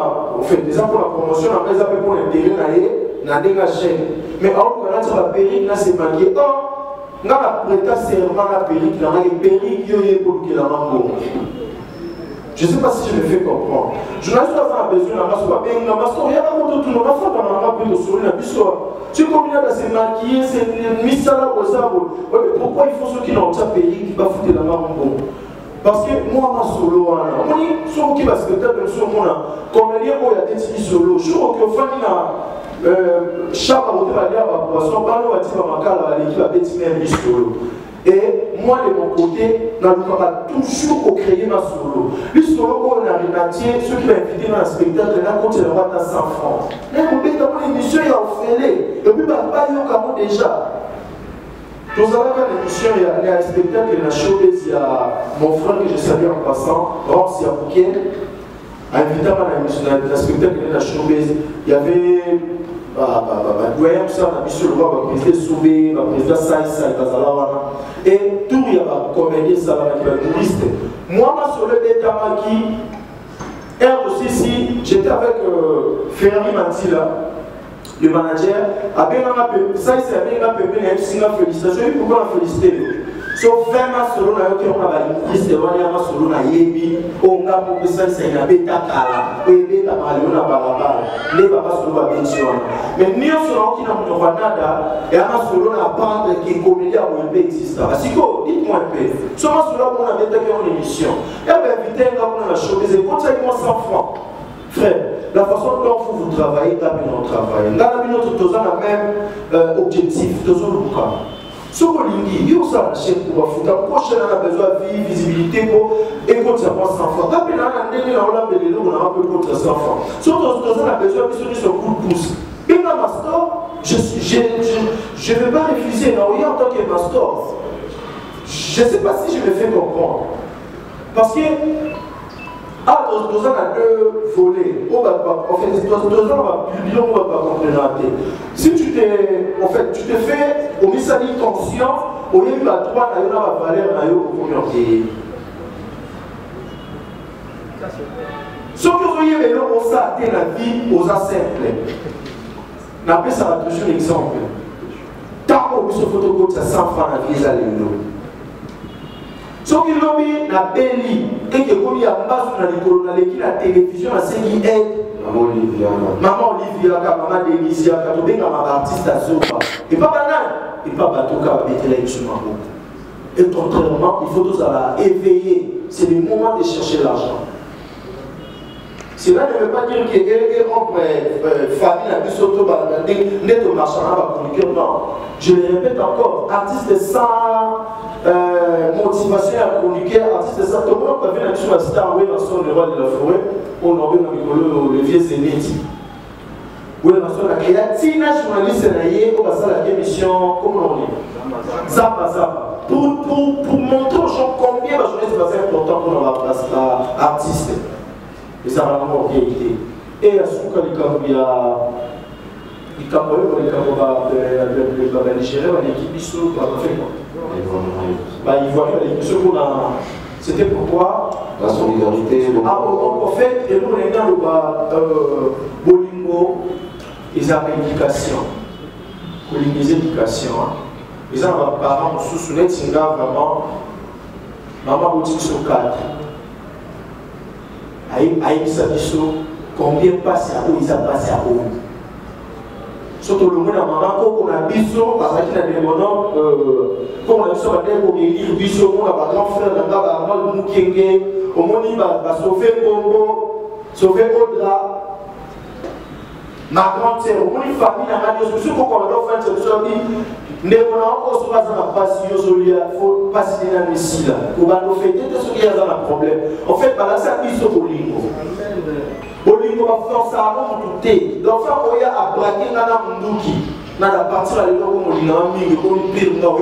promotion, ils ont pour l'intérêt, dans la chaîne. Mais alors qu'on a sur la périque, là c'est manqué. Or, on a prêté serment la périque, dans les périques, il y a pour qu'il a bon. Je ne sais pas si je me fais comprendre. Je n'ai pas besoin d'un master, mais un master, il y a un monde tout le monde, il y a un peu de sourire, tu combien de se maquiller, c'est mis ça là pour ça. Pourquoi il faut ceux qui n'ont pas payé, qui va foutre la main bon? Parce que moi, je suis solo, on dit, sur qui va se faire, sur moi, comme il y a des petits solo, je crois que Fanny chaque fois que tu vas poisson, on va dire à l'équipe à petit même solo. Et moi, de mon côté, on a toujours créé ma solo. Le solo, on a rénatié, ceux qui m'ont invité dans le spectacle, là, quand il y a 100 francs. Mais on dit que l'émission est offerte. Et puis, il y a déjà. Nous avons l'émission, il y a un spectacle, il y a un showbiz, il y a mon frère que je salue en passant, Rance Yabouké. invité à la spectacle de la showbiz. Il y avait doyen tout ça, on a vu sur le roi, le président Soubé, le président Saïsa, et tout il y a un comédien, ça va être un humoriste. Moi, sur le Betamaki, R2C, j'étais avec Ferrari Mantila, le manager, ça il s'est bien félicitations, pourquoi on a félicité? Sauf vraiment selon la qui on a validé, selon la Yebi, on a pour que ça c'est une bêta kala, et bêta malona balabala, les papas selon la pension. Mais nous selon qui n'a pas nada, et on selon la bande qui est comédie à OMB existe. Parce que dites-moi un peu, seulement selon on a bêta qui est en émission. Et on va éviter qu'on a la chose, et quand ça est 100 francs. Frère, la façon dont vous travaillez, là, on travaille. Là, notre tous a même objectif, tous le cas. Ce qu'on dit, il y a un chef pour foutre. La prochaine, on a besoin de visibilité pour écouter ça pour 100 francs. Quand on a un délai, on a un peu on a un peu contre 100 francs. Surtout, on a besoin de ce coup de pouce. Et dans ma store, je ne vais pas refuser Naoya en tant que master. Je ne sais pas si je me fais comprendre. Parce que, dans a deux volets. En fait, dans un, on va publier, on va pas comprendre. Si tu t'es, en fait, tu te fais au message conscient, au lieu de la 3, il y a la valeur, il y a ce que vous voyez, on s'attend la vie aux simples. N'appelle ça toujours un exemple. Tant qu'on se photocopie, ça 100 francs la vie à l'élo. Ce qui est la belli et que comme il y a un bas sur la télévision, c'est qui aide Maman Olivia, Maman Délisia, quand on a un artiste à Zopa. Et pas banal, et pas bateau qui va mettre là sur Maman. Et contrairement, il faut tous éveiller. C'est le moment de chercher l'argent. Cela ne veut pas dire que famille a pu s'auto-balader, net au marchand, non. Je le répète encore, artiste sans motivation à chroniquer, artiste sans. Tout le monde peut venir sur la star, oui, dans son roi de la forêt, on a vu le vieux Zénith. Oui, dans son il y a Tina, journaliste, on va faire la émission, comment on dit Zapa. Pour montrer aux gens combien la journée c'est important pour la place artiste. Et ça va vraiment été. Et à ce moment il y a des Camerounais, les Nigériens, l'équipe ISO, c'était pourquoi la solidarité. En fait, et nous, on est dans le Bolingo, ils ont l'éducation. L'éducation. Ils ont un parent sous net, c'est vraiment maman boutique sur 4. Combien passe à où ils ont passé à où. Surtout le monde à maman, quand on a biso, parce qu'il a des moments, quand on a biso, on a des biso, on a un grand frère, on a un moukenge, au monde il va sauver Bombo, sauver Audra. Ma grande sœur, au monde il famille, on a des choses qu'on a fait, c'est ça, mais on a encore pas de passion, il faut passer dans le Messie là. On va nous fêter, c'est ce qu'il y a dans le problème. En fait, ça biso au lingo. Bolingo va faire ça avant de tout. Donc, il y a à braquer dans la Munduki. Dans la partie là, on dit non, mais on dit non, on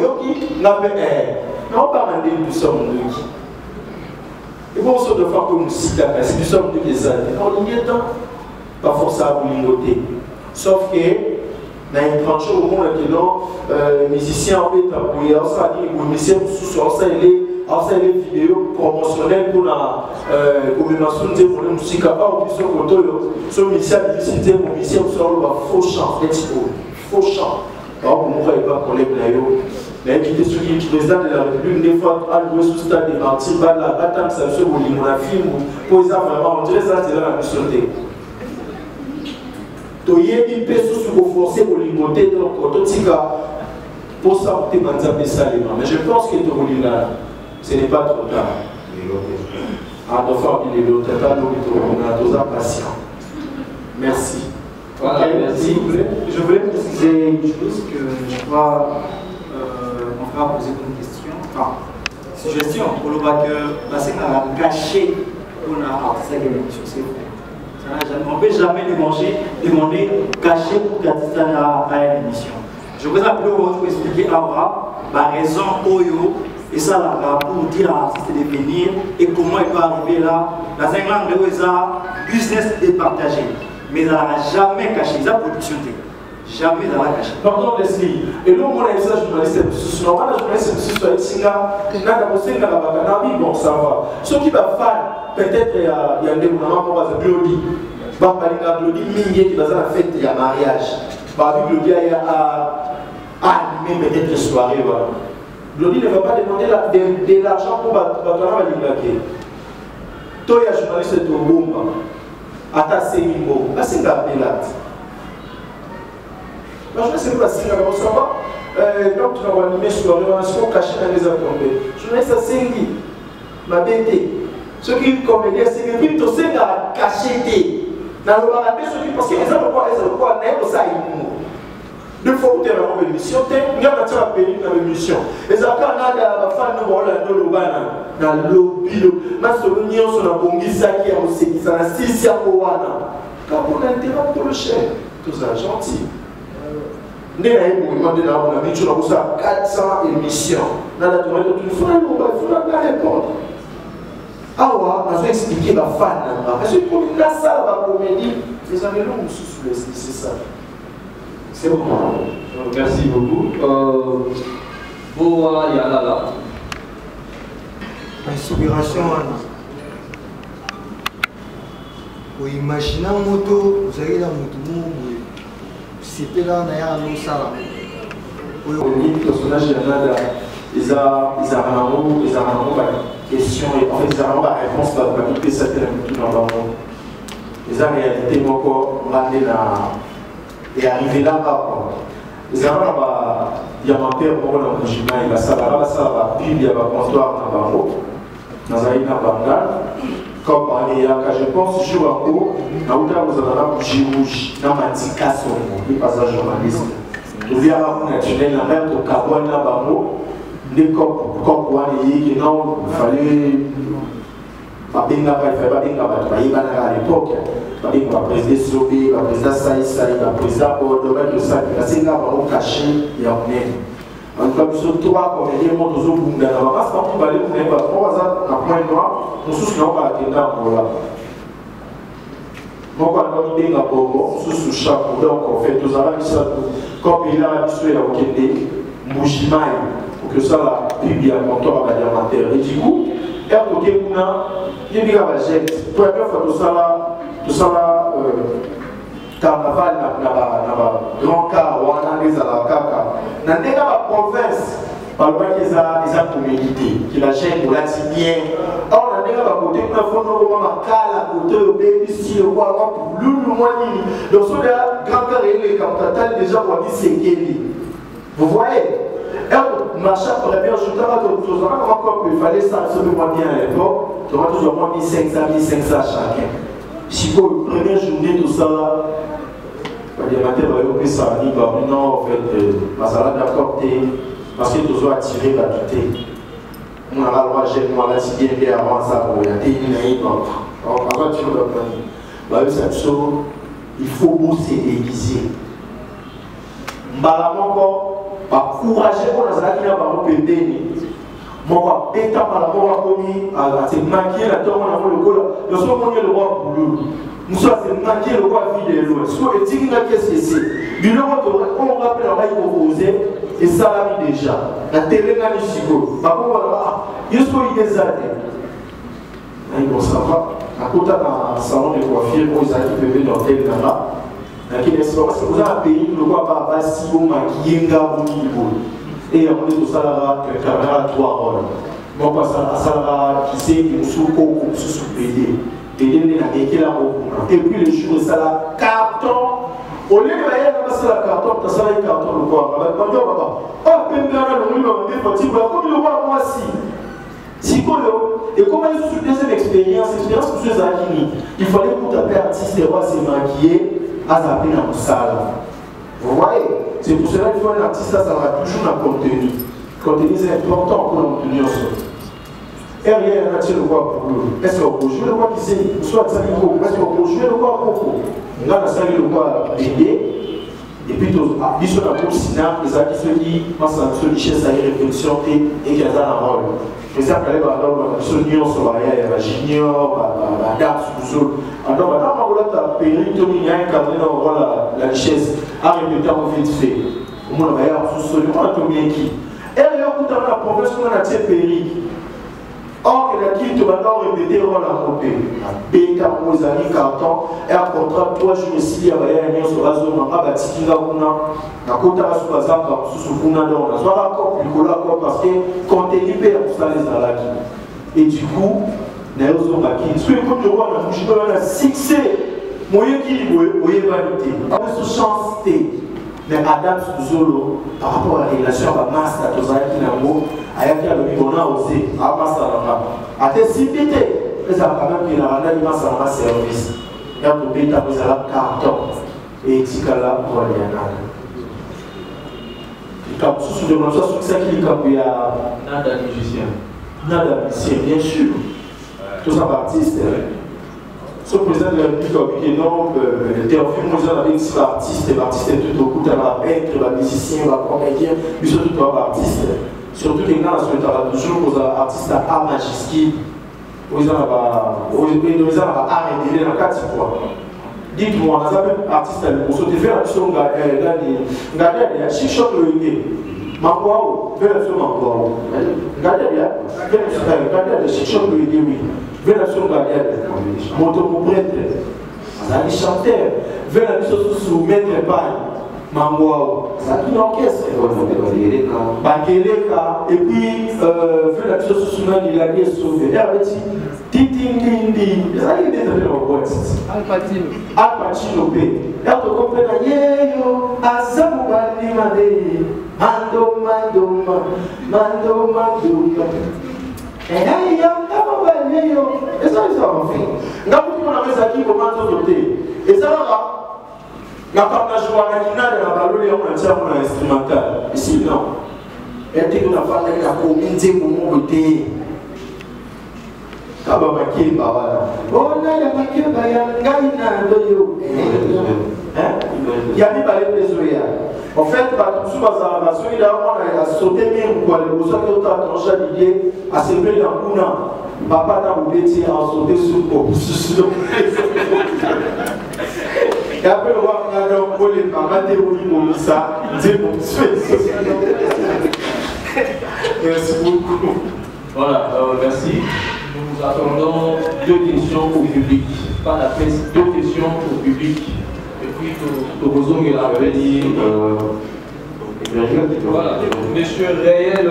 a fait non, pas mal de tout ça, Munduki. Et bon, ça de faire comme si c'est du somme de des années. On y est temps, pas forcément à Bolingoter. Sauf que, dans une tranche au monde, les musiciens ont été appuyés, les musiciens sous les vidéos promotionnelles pour la commémoration de la musique. Ce musicien a décidé que le musicien faux chant, faux chant. Alors, on ne pas problème là. Mais qui était celui qui président de la République, des fois, à jouer sous stade des martyrs, la bataille, ça se voit, mon film, pour les vraiment, on dirait ça, c'est là la mission. Toye bi peso sur forcer pour l'imoter donc pour ça tu vas zapper ça mais je pense que ce n'est pas trop tard. Ah donc il est l'autre on a patient. Merci. Voilà, merci. Je voulais préciser une chose que je crois on va poser une question. Enfin, suggestion pour le bac parce qu'on a caché pour la artiste sur ses frères. On ne peut jamais demander caché pour l'artiste à une émission. Je vous appelle pour expliquer à la raison Oyo Et ça, là, pour dire à l'artiste de venir et comment il peut arriver là, dans un grand business est partagé. Mais elle n'a jamais caché, ça production. Jamais elle n'a caché. Pardon, Leslie. Et là, on a ça, journaliste, normalement, journaliste, sur le Singa, bon, ça va. Ceux qui vont faire, peut-être, il y a un développement, on va se glody. Bah, il y a glody, qui va faire la fête, il y a mariage. Bah, glody, il y a animé peut-être une soirée, voilà. Glody ne va pas demander de l'argent pour battre. Toi, il y a un journaliste de Bomba. Ata Sémimbo. La Singa Pelate. Je ne sais pas si ça va. Donc, tu vas animer sur la relation cachée dans les accompagnements. Je ne sais pas si ma bête. Ceux qui comédient, c'est que tu sais caché. Dans le barabé, ceux qui parce qu'ils ont quoi, ça deux fois où tu es dans l'émission, tu es dans l'émission. Et ça, quand on a des femmes, nous allons dans le bana, dans le lobby, mais sur l'union, sur la bongisa qui est aussi, qui s'en a 6 ans au wana. Quand on a intérêt pour le chef, tout ça gentil. Nous avons demandé à 400 émissions. Nous avons demandé il faut la répondre. Ah ouais, on a expliqué la fan. Parce que pour la salle, la comédie, les amis, nous sous c'est ça. C'est bon. Merci beaucoup. Boa Yalala. Inspiration. Vous imaginez un moto, vous avez la moto, c'est là, on a un ça. Le personnage de Nada, ils ont question et en fait ils ont la réponse pour que ça dans le monde. Ils ont réalité encore et arrivé là-bas. Ils ont il y a ma père pour le Mujima, il va ça va puis il y a un comptoir dans un Bangal. Comme je pense jour à court, vous avez un bougie rouge, dans ma ticasse, il passe à journaliste. Vous avez un naturel, la mer de carbone là-bas, des copes, il fallait. Pas bien à l'époque, pas bien à président Sobi, à président Saïsaï, à président Bordeaux, tout ça, c'est là où on caché et on est. En tout cas, sur trois comédiens, on a tous les parce qu'on va aller pour les trois ans, à point noir, nous tous n'avons pas atteint pour là. Moi, quand on a bien à Bobo, sous chapeau, donc on fait tous les ça, comme il a habitué à Okende, Moujimaï, pour que ça, la Bible, à comptoir à diamantaire. Et du coup, et à côté, on a, il y a des jet. Pour la première fois, tout ça, carnaval na grand car wana les ala kaka na ndeka la province balwa kiza communauté qui la gêne ou la bien or na ndeka ba côté na fono ko makala côté baby si le quoi pour lulu mwani donc so là grand car et les capitales déjà on dit sekeli vous voyez marchand première je t'avais tout ça encore il fallait ça absolument bien à l'époque tu vas toujours moins 1500 chacun si pour la première journée tout ça les matins, on ça non, en fait, parce que tu dois attirer la tutelle. On a la loi, moi, là, si bien avant ça, pour y aller, il faut bosser déguiser. Mbalamoko, encourager pour la zaki na bango pembeni. Moko peta par rapport à commis à se maquiller la tombe dans le col. Le soir on est le roi pour lui. Nous sommes maquiller le roi vie de l'eau. Soit et dit qu'est-ce que c'est. Bilo on rappelle on va y proposer et ça l'a mis déjà. La télé n'a ni chico. Par contre voilà, il faut y des années. Il faut savoir à côté d'un salon de coiffure pour les acquis peuvent dans tel là. Parce que vous avez un pays le roi pas si vous maquiller un gars au niveau. Et on est au salaire que caméra 3 rôles. Bon, parce que ça qui sait que nous sommes sous-payés. Et puis le jour, ça la carton. Au lieu de bailler dans la carton, tu as ça le carton le quoi. Oh, comme le roi, moi aussi. Et comment il sous deuxième expérience que je il fallait pour taper artiste et roi se maquiller à zapper dans le salle. Vous voyez, c'est pour cela qu'il faut un artiste, ça va toujours un contenu. Le contenu c'est important pour l'obtenir. Et rien n'a tiré le roi pour lui. Est-ce qu'on peut jouer le roi qui sait, soit ça dit est-ce qu'on peut jouer le roi pour vous? On a salué le roi bébé, Et puis, il y a un cinéma, les amis se disent, moi, c'est une richesse à réflexion et qu'il y a un rôle. Par exemple, il y a un union sur la junior, la dame sous le alors, maintenant, on a un péril, il y a un cadre dans la richesse à répéter en vite fait. Au moins, il y a un sous-sol, on a tout bien qui. Et il y a la promesse qu'on a tiré péril. Or, il y a qui te va répéter le rôle à monter. B, carton, carton, et à contrat, 3 jours ici, il y a un union sur la zone, on a bâti qui n'a pas na kota la sous bazar ka sous kuna dans la soirée encore plus cool parce que quand tu es libéré pour ça les alaki et du coup naozo maki ce que comme je vois na bouche de la succès moyen qui libre moyen vanité avec sous chance t mais Adam Zolo par rapport à la relation avec master tozaki na mo ayaki a le bona osé à master na a te sipité mais ça quand même qu'il a rendu master en service et à tout bêta vous allez carton et tikala pour aller à sous de l'ensemble, c'est ça qui est capé à Nada musicien. Nada musicien, bien sûr. Tout ça artiste. Ce président de la République, qui est non, Théophile Moïse avec des artistes, l'artiste est tout au coup, il être, le musicien, le comédien, mais surtout tout artiste. Surtout les gens qui sont toujours aux artistes à art magiski, aux gens qui ont arrêté dans 4 fois. Dites-moi, on a un artiste pour se faire la chose, il y a 6 choses de l'idée. Mangouao, fais la chose Mangouao. Regardez bien, regardez les 6 choses de l'idée, oui. Fais la chose Gadiade, mon prêtre, ça dit chanteur, fais la chose sous maître paille. Mangouao, ça dit l'orchestre. Bakeleka, et puis fais la chose sous maître, il a dit sauvé. Titindindi, ça y est, des appels en boîte. Al Pacino P. Et on te comprend, yeyo, asamu balimade, mando. Et là, il y a un peu de yeyo. Et ça, ils ont fait. Nous avons fait ça qui commence à voter. Et ça, là, quand on a joué à la finale, on a parlé, on a tiré un instrumental. Ici, non. Et on a fait la comédie pour voter. Kaba makili bawala. Ona ya makili baya ngai na ndoyo. Ya ni balé désolé. En fait, bah tout ça ça ça il a on a sauté même quoi le bossa que tu as tranché l'idée à se lever dans kuna. Papa t'a oublié de sauter sur le et après on va regarder pour les maman théorie comme ça, c'est bon. Merci beaucoup. Voilà, merci. Nous attendons 2 questions au public. Pas la presse, 2 questions au public. Et puis, Torozong et la dit. Voilà, monsieur Réel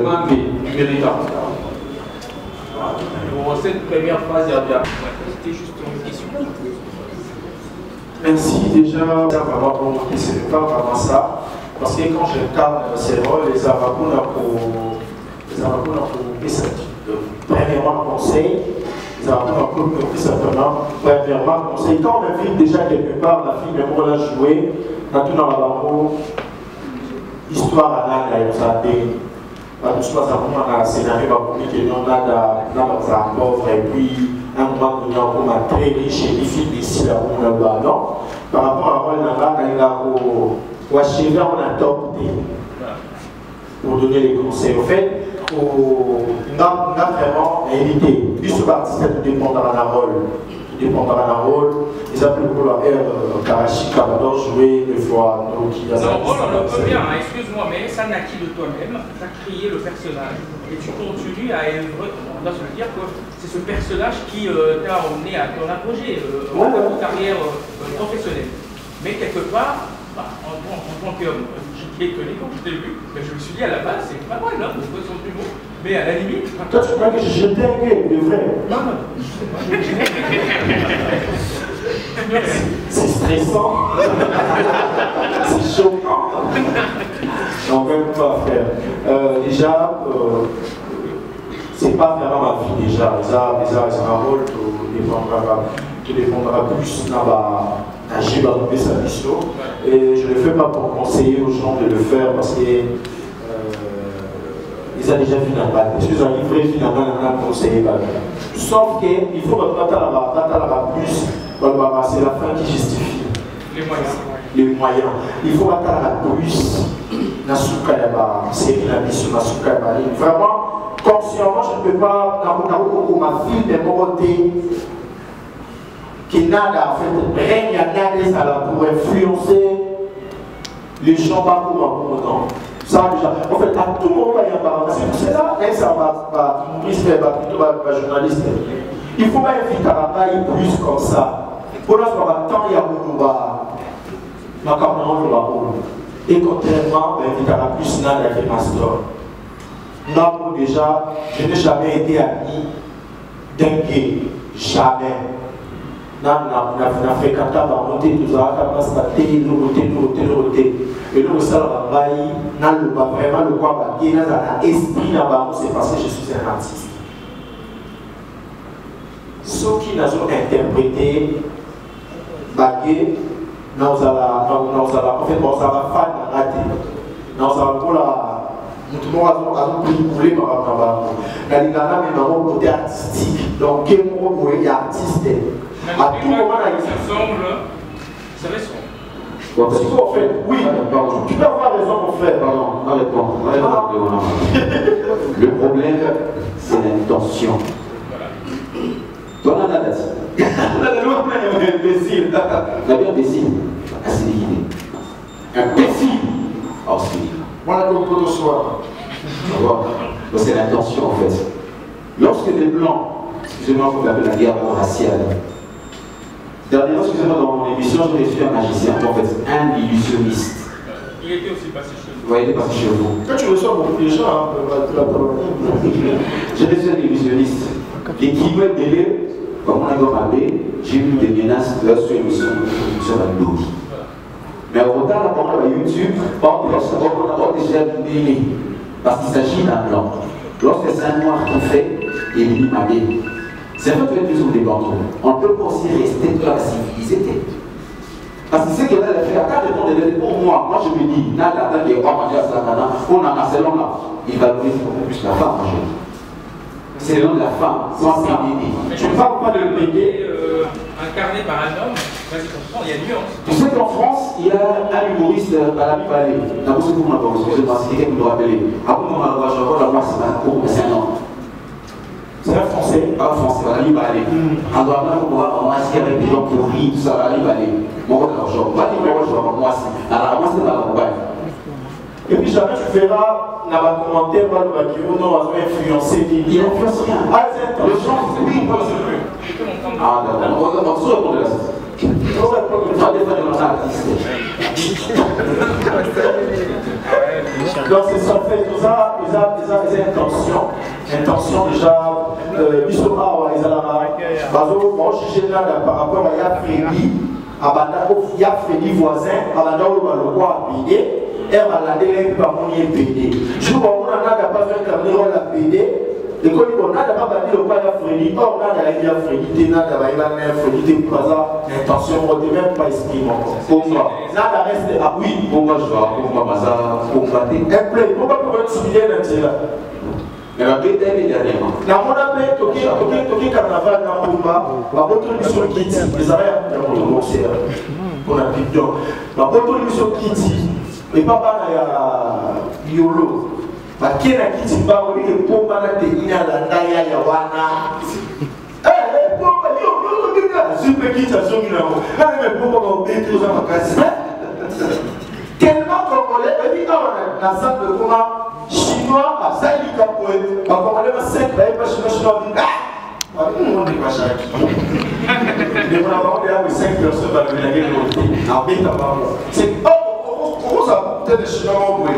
Mambé, du Mérita. Pour cette première phase, il y a bien. C'était juste une question. Merci déjà. Vraiment pour moi, ce n'est pas vraiment ça. Parce que quand j'incarne ces rôles, les Arabounas pour premièrement conseil, ça va pas plus simplement. Premièrement conseil, quand on invite déjà quelque part la fille, mais pour la jouer, dans tout dans la barreau, histoire à l'âge, ça a été, tout ça, ça a un scénario compliqué, non, là, dans un pauvre, et puis, un moment donné, on a très riche et difficile d'ici là où on a bas, non. Par rapport à Rôle Nanga, il a au Achever, on a top pour donner les conseils. En fait, on a vraiment évité. Juste l'artiste tout dépendra d'un rôle. Tout dépendra d'un rôle. Ils appellent pour la R Karachi Kabador jouer des fois. Donc il y a ça. Non, on le peut bien, excuse-moi, mais ça naquit de toi-même. Tu as créé le personnage et tu continues à œuvrer. On doit se le dire que c'est ce personnage qui t'a emmené à ton apogée, à ta carrière professionnelle. Mais quelque part, en tant qu'homme, j'étais étonné quand je t'ai vu, mais je me suis dit à la base, c'est pas mal, hein, pour trouver son humour. Mais à la limite. Toi, tu crois que je dingue, de vrai? Non. C'est stressant. C'est choquant. On ne peut pas faire. Déjà, c'est pas vraiment ma vie déjà. C'est un rôle qui dépendra plus d'agir dans sa mission. Et je ne le fais pas pour conseiller aux gens de le faire parce que ils ont déjà vu la balle. Je suis livré finalement à conseiller. Sauf qu'il faut que la plus, c'est la fin qui justifie. Les moyens. les moyens. Il faut attendre la plus. Vraiment, consciemment, je ne peux pas, dans ma fille de Moroté, qui nada, en fait, règne à nada pour influencer les gens pas pour un temps. Ça, déjà, en fait, à tout moment, il y a un barrage. C'est pour cela, ça va, plutôt journaliste. Il faut pas inviter à travailler plus comme ça. Pour l'instant, tant il y a beaucoup et contrairement, il y a plus nada avec Mastor. Non, déjà, je n'ai jamais été ami d'un gay. Jamais. Na fréquenté à monter tout ça, à constater, et nous, ça va vraiment le quoi, qui est dans l'esprit, c'est parce que je suis un artiste. Ceux qui nous ont interprété, bagué, nous allons faire raté. Nous allons nous avons pris le côté artistique. Donc, quel mot est artiste? À tout moment, ça semble. Ça reste. En fait, oui, tu peux avoir raison, mon frère. Pardon, le problème, c'est l'intention. Toi, on a la date. Imbécile. Imbécile. C'est l'idée. Imbécile. Oh, c'est l'idée. Voilà comme pour le soir. C'est l'intention en fait. Lorsque les blancs, excusez-moi, vous l'appelez la guerre raciale. Dernièrement, excusez-moi, dans mon émission, j'ai reçu un magicien, en fait, un illusionniste. Il était aussi passé chez vous. Oui, il est passé chez vous. Quand tu reçois beaucoup de gens, j'ai reçu un illusionniste. Et qui veut délai, comme on a demandé, j'ai vu des menaces de sur l'émission sur la Lodi. Mais au retard, là, pendant YouTube, on a déjà donné. Parce qu'il s'agit d'un blanc. Lorsque c'est un noir qui fait, il est mimé. C'est vrai que les plus des blancs. On ne peut pas aussi rester de la civilisation. Parce que c'est qu'il a fait la carte de pour moi. Moi, je me dis, nada, qui est pas manger à ça, on a un salon là. Il va donner beaucoup plus la femme manger. C'est le nom de la femme, sans CDD. Je ne parle pas de le payer incarné par un homme. Il y a une nuance. Tu sais qu'en France, il y a un humoriste à la Vallée. D'abord, c'est pour moi, excusez-moi, c'est quelqu'un qui me rappelle. Après, on va je vois la voix, c'est un cours, c'est un homme. C'est un français. Pas français, à la Vallée. On doit bien pouvoir ramasser avec des gens pour rire, tout ça, à la Vallée. Moi, je ne pas dire moi, je vais moi aussi. Alors, moi, c'est ma compagne. Et puis jamais tu verras dans les commentaires qui vont influencer. Il n'influence rien. Ah, c'est les gens, oui, ils ne pensent plus. Ah, d'accord. On va toujours répondre à ça. Donc c'est ça fait des intentions déjà bisous à moi je suis là par rapport à Yafredi Yafredi voisin abanda le roi PD et balandela par mon PD je vois on a pas besoin de caméra la PD. Et quand on a d'abord dit le roi Yafredi, or on a la Yafredi, nada va y avoir Yafredi pour ça l'intention on ne même pas exprimer encore. Pour moi, nada reste ah oui, pour moi je vais pour moi ça combattre. Un play, pourquoi pour être souligné là? Mais la paix est dernièrement. La mon appel toqué carnaval dans Pumba, la votre mission Kitty, les arrières de mon boxeur pour la bidon. La votre mission Kitty, et papa na Yolo. Bakena kiti mbango ile pomba na teina la ndaya ya wana. Pomba yo ndio super kiti azongi na mo. Na me pomba ba beto za makasi. Tellement congolais, et puis on a ça de comment chinois à Saïli Kapoe. Ba congolais ba sec ba pas chinois dit ah. On est pas chaki. Les bravos de 5 personnes va venir gagner l'autre. Ah ben ta ba. C'est on ça peut-être chinois oui.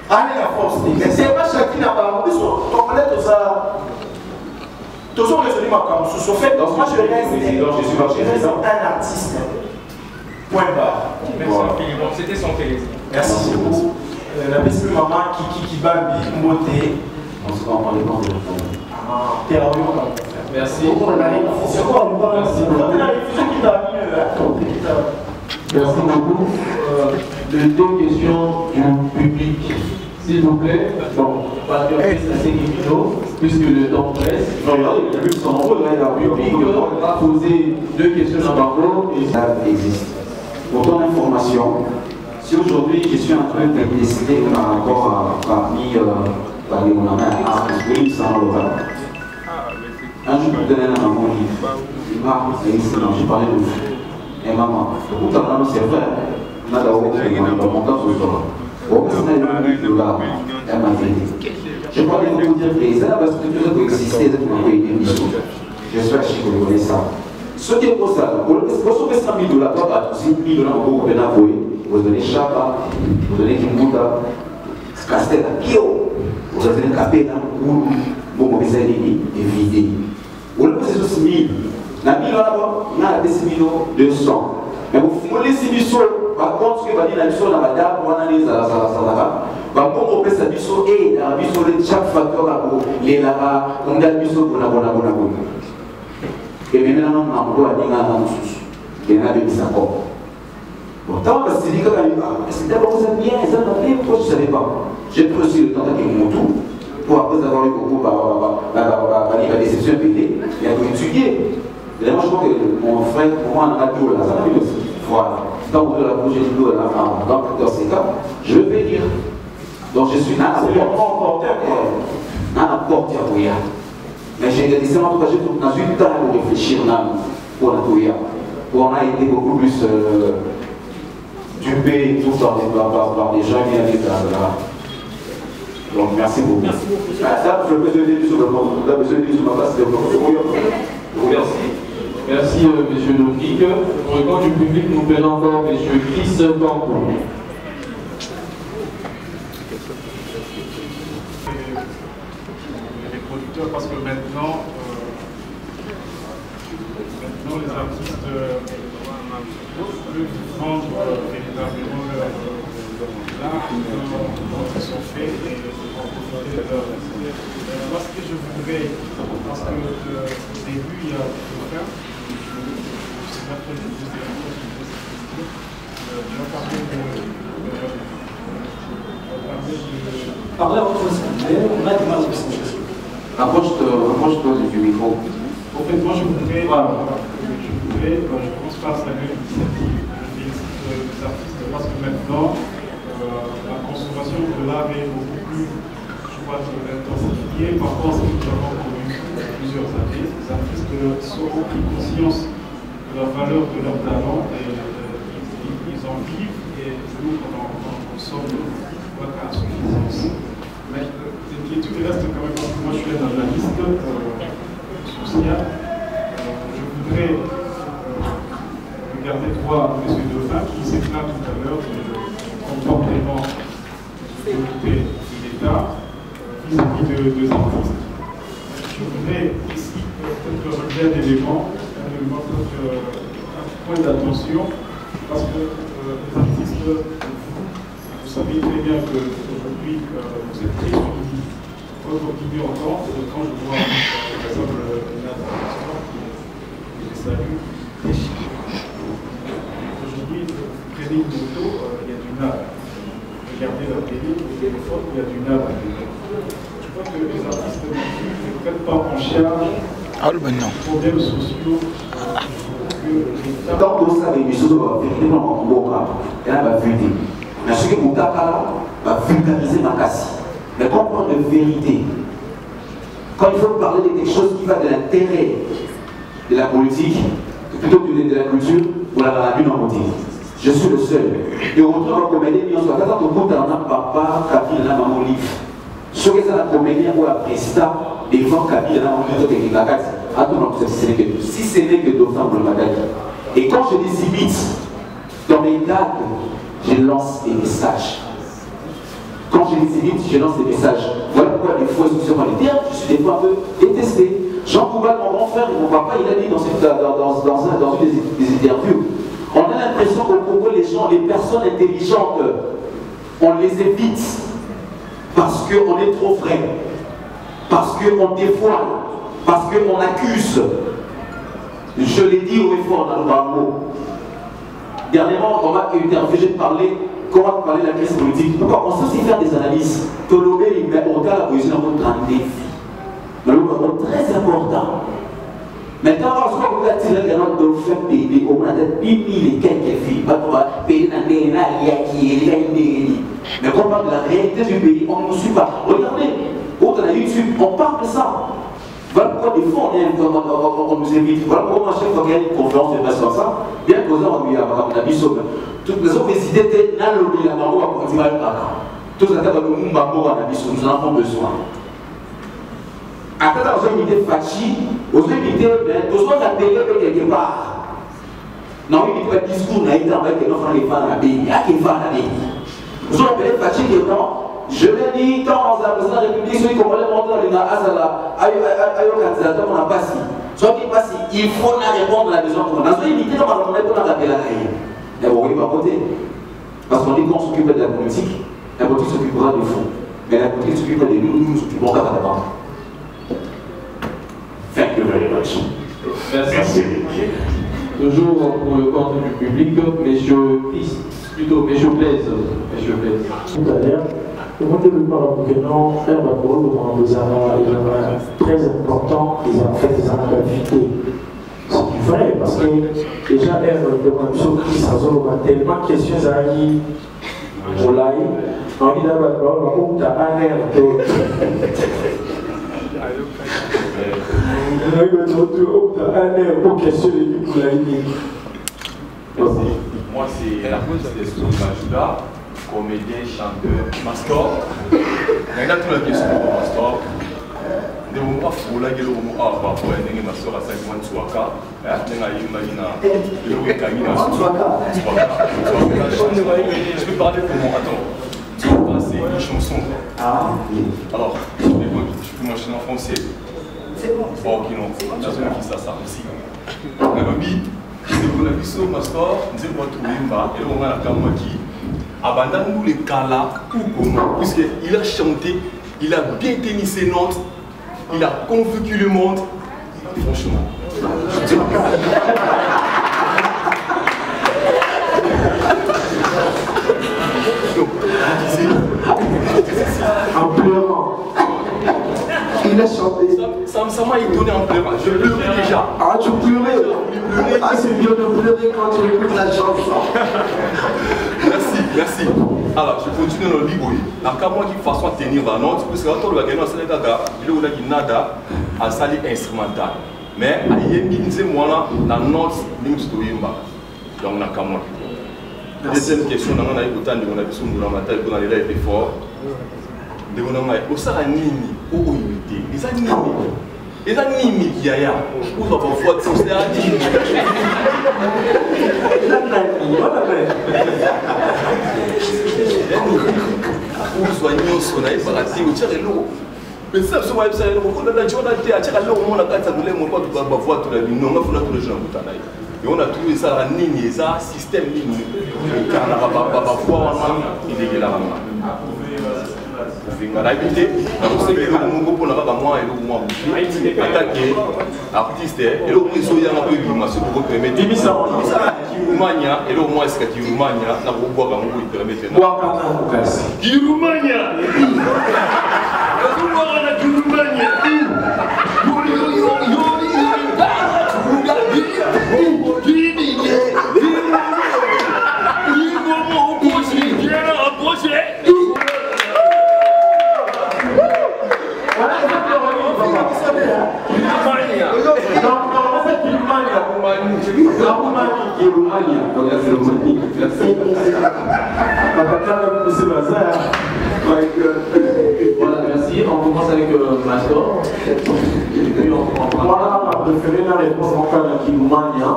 Allez la force, mais c'est pas chacun n'a pas envie de ça. Toujours raisonner ma comme sous fait. Donc moi je reste un artiste. Point barre. Merci infiniment. C'était son plaisir. Merci beaucoup. La petite maman qui babi moté. On se rend les bancs de la famille. Merci. C'est quoi on parle Merci beaucoup. Deux questions du public. S'il vous plaît, bon, pas de assez minutes, puisque le temps presse. Non, les publics sont nombreux, le public va poser deux questions à Margot et ça existe. pour ton information, si aujourd'hui je suis en train de décider par rapport à parmi mon ami à Willy Saint-Laurent, un jour je donnais un maman j'ai parlé de vous. Et maman, tout à l'heure c'est vrai, on a d'abord le montant sur le temps. Bon, c'est elle m'a dit. Je crois qu'il faut vous dire que ça parce que tout ça peut exister, ça peut être une mission. J'espère que vous connaissez ça. Ce qui est pour ça, pour sauver 100 000 $, toi, tu as 6 000 $, vous donnez Chapa, vous donnez Kimbuta, Castel, Kio, vous donnez Capé, vous avez vidé. Vous avez 6 000. La 1000 là-bas, on a 6 200. Mais vous fumez 6 000, par contre, ce que va dire la mission dans la dame, pour analyser ça, par contre, on peut sa mission et la mission de chaque facteur pour les lara, on a la mission pour la bonne. Et maintenant, on a un peu à dire à nous, il y a des accords. Pourtant, parce que c'est d'abord vous êtes bien, ça n'a rien, pourquoi je ne savais pas. J'ai pris aussi le temps d'aller mon tour, pour après avoir eu beaucoup la déception pétée, il a étudié. Et là, moi, je crois que mon frère, pour moi, on a tout là, ça m'a dit aussi. Voilà. Quand vous avez la projet de l'eau dans ces cas, je vais dire. Donc, je suis là. C'est un porteur, oui. Mais j'ai dit, en tout cas, j'ai eu le temps pour réfléchir pour la Touya. On a été beaucoup plus dupé tout par des gens qui avaient là. Donc, merci beaucoup. Merci beaucoup. Ça, je peux te dire sur le monde. Là, je vais sur ma place, c'est le Merci. Merci, M. Dominique. Pour le compte du public, nous prenons encore M. Chris Bampo. Les producteurs, parce que maintenant les artistes peuvent vendre véritablement leur art quand ils sont faits et profiter de leur. Moi, ce que je voudrais, parce que au début, il y a quelqu'un, c'est mercredi, je vais parler Parlez à votre voisin, on a du mal avec ça. Rapproche-toi du micro. En fait, moi, je voudrais, je commence par saluer l'initiative. Je félicite les artistes parce que maintenant, la consommation de l'art est beaucoup plus, je crois, intensifiée par rapport à ce que nous avons connu plusieurs années. Les artistes ont pris conscience de la valeur de leur talent et ils en vivent et nous, on consomme à suffisance. Mais l'inquiétude reste quand même parce que moi, je suis un analyste social. Je voudrais regarder toi, M. Dauphin, qui s'est plaint tout à l'heure du comportement de l'autorité de l'État vis-à-vis des artistes. Je voudrais ici peut-être relever un élément, un point d'attention, parce que les artistes, vous savez très bien qu'aujourd'hui, vous êtes très suivis. Moi, je continue encore, quand je vois, par exemple, une intervention que je salue, des chiffres. Aujourd'hui, vous prenez une moto, il y a du nab. Regardez la télé, le téléphone, il y a du nab. Je crois que les artistes ne prennent pas en charge les problèmes sociaux. Tant que vous savez, les choses vont véritablement en bon cas, et là, va vulgariser. Mais ce que vous va vulgariser ma casse. Mais comprendre de vérité. Quand il faut parler de quelque chose qui va de l'intérêt de la politique, plutôt que de la culture, ou la lune en motif. Je suis le seul. Et au retour, on va commédier, on soit quand on goûte à un papa, Kabila, la maman livre. Ce que ça la comédie, ou la presta, devant Kabila, la maman livre, qui la gâte. Attends, si ce n'est que Dauphin pour le bagage. Et quand je dis vite, dans mes dates, je lance des messages. Quand je dis vite, je lance des messages. Voilà pourquoi des fois, sur les termes, je suis des fois un peu détesté. Jean Coubal, mon grand frère et mon papa, il a dit dans une des interviews, on a l'impression qu'au Congo, les personnes intelligentes, on les évite parce qu'on est trop vrai, parce qu'on dévoile, parce qu'on accuse. Je l'ai dit au effort dans le mot. Dernièrement, on m'a interviewé de parler. Comment parler de la crise politique? Pourquoi on sait aussi faire des analyses? Tolobé, il met au cas la position de 30 défis. Mais le moment très important. Maintenant, on va tirer les gens de faire payer au moins de 10 000 et quelques filles. On va payer dans les mais quand on parle de la réalité du pays, on ne nous suit pas. Regardez, quand on a YouTube, on parle de ça. Voilà pourquoi des fois on nous évite. Voilà pourquoi chaque fois qu'il y a une conférence de presse comme ça, bien que nous avons mis à Bissau, toutes les autres idées étaient dans le pays, la margot à continuer à tous les attaques de Mumbago à Bissau, nous en avons besoin. Après, on a imité Fachi, on a imité, on a télé quelque part. Non, il n'y a pas de discours, on a été avec les enfants, les femmes à la pays, il y a qui femmes à la pays. Nous avons appelé Fachi qui est non. Je l'ai dit, quand on a président de la République, celui qui va monter dans les Azala, ayo candidat, on n'a pas si. Soit qui passe, il faut répondre à la besoin pour nous. Dans une unité, on va remettre dans la Pélaïe. Et on va pas voter. Parce qu'on dit qu'on s'occupe de la politique s'occupera du fond. Mais la politique s'occupera de nous, nous nous occupons de la bande. Thank you very much. Merci. Toujours pour le compte du public, messieurs plaise. Tout à l'heure, le monde de l'Ukraine, un rapport de très important, ils ont fait des qualifiés. C'est vrai, parce que déjà, de qui ça tellement de questions à aller au live, on dit d'abord, on a un air de. Moi, c'est l'artiste Majuda, comédien, chanteur, mastor. Maintenant, tout le monde est sur le mastor. De moments où la gueule au mot A, pour un mastor à 5 mois de Swaka, il y a je peux parler pour moi. Attends, c'est une chanson. Alors, je peux m'enchaîner en français. C'est bon. Ok, non, la zone qui ça aussi. Nalobi, c'est pour la mission Mastor, nous avons trouvé Mba, et là on a la Kamaki. Abandonne-nous les Kala ou comment, puisqu'il a chanté, il a bien tenu ses notes, il a convaincu le monde. Franchement. En pleurant. Il a chanté. Ça m'a étonné en pleurant. Je pleurais déjà. Ah, tu pleurais. Ah, c'est mieux de pleurer quand tu écoutes la chanson. Merci. Alors, je continue dans le livre. La moi qui façon de tenir la note, parce que quand on va gagner, il y a nada à salir instrumental. Mais il y a la note, nous sommes donc on a moi. Deuxième question, on a écouté, on a vu sur nous la matin, on a été fort. On a nini, les animés qui y a, où va voir c'est où soignons son aïe par la tire, l'eau. Mais ça, ce web, c'est le moment de la journée, à l'eau, on a quatre à mon pote, on va voir tout la vie, non, on a tous les gens au Tanaï. Et on a trouvé ça à Nini, ça, système Nini. Car on n'a pas foi en main, il est là. On a évité, on sait que le groupe, on a pas moi et le moi. Attaqué, artiste, et le moins, il y a un peu de masse pour vous permettre. Kirumania, et le moins, est-ce que Kirumania, n'a pas boire un peu, il permet de Kirumania! Voilà, merci. On commence avec Mastor. Voilà, on a préféré la réponse encore à Kilumania.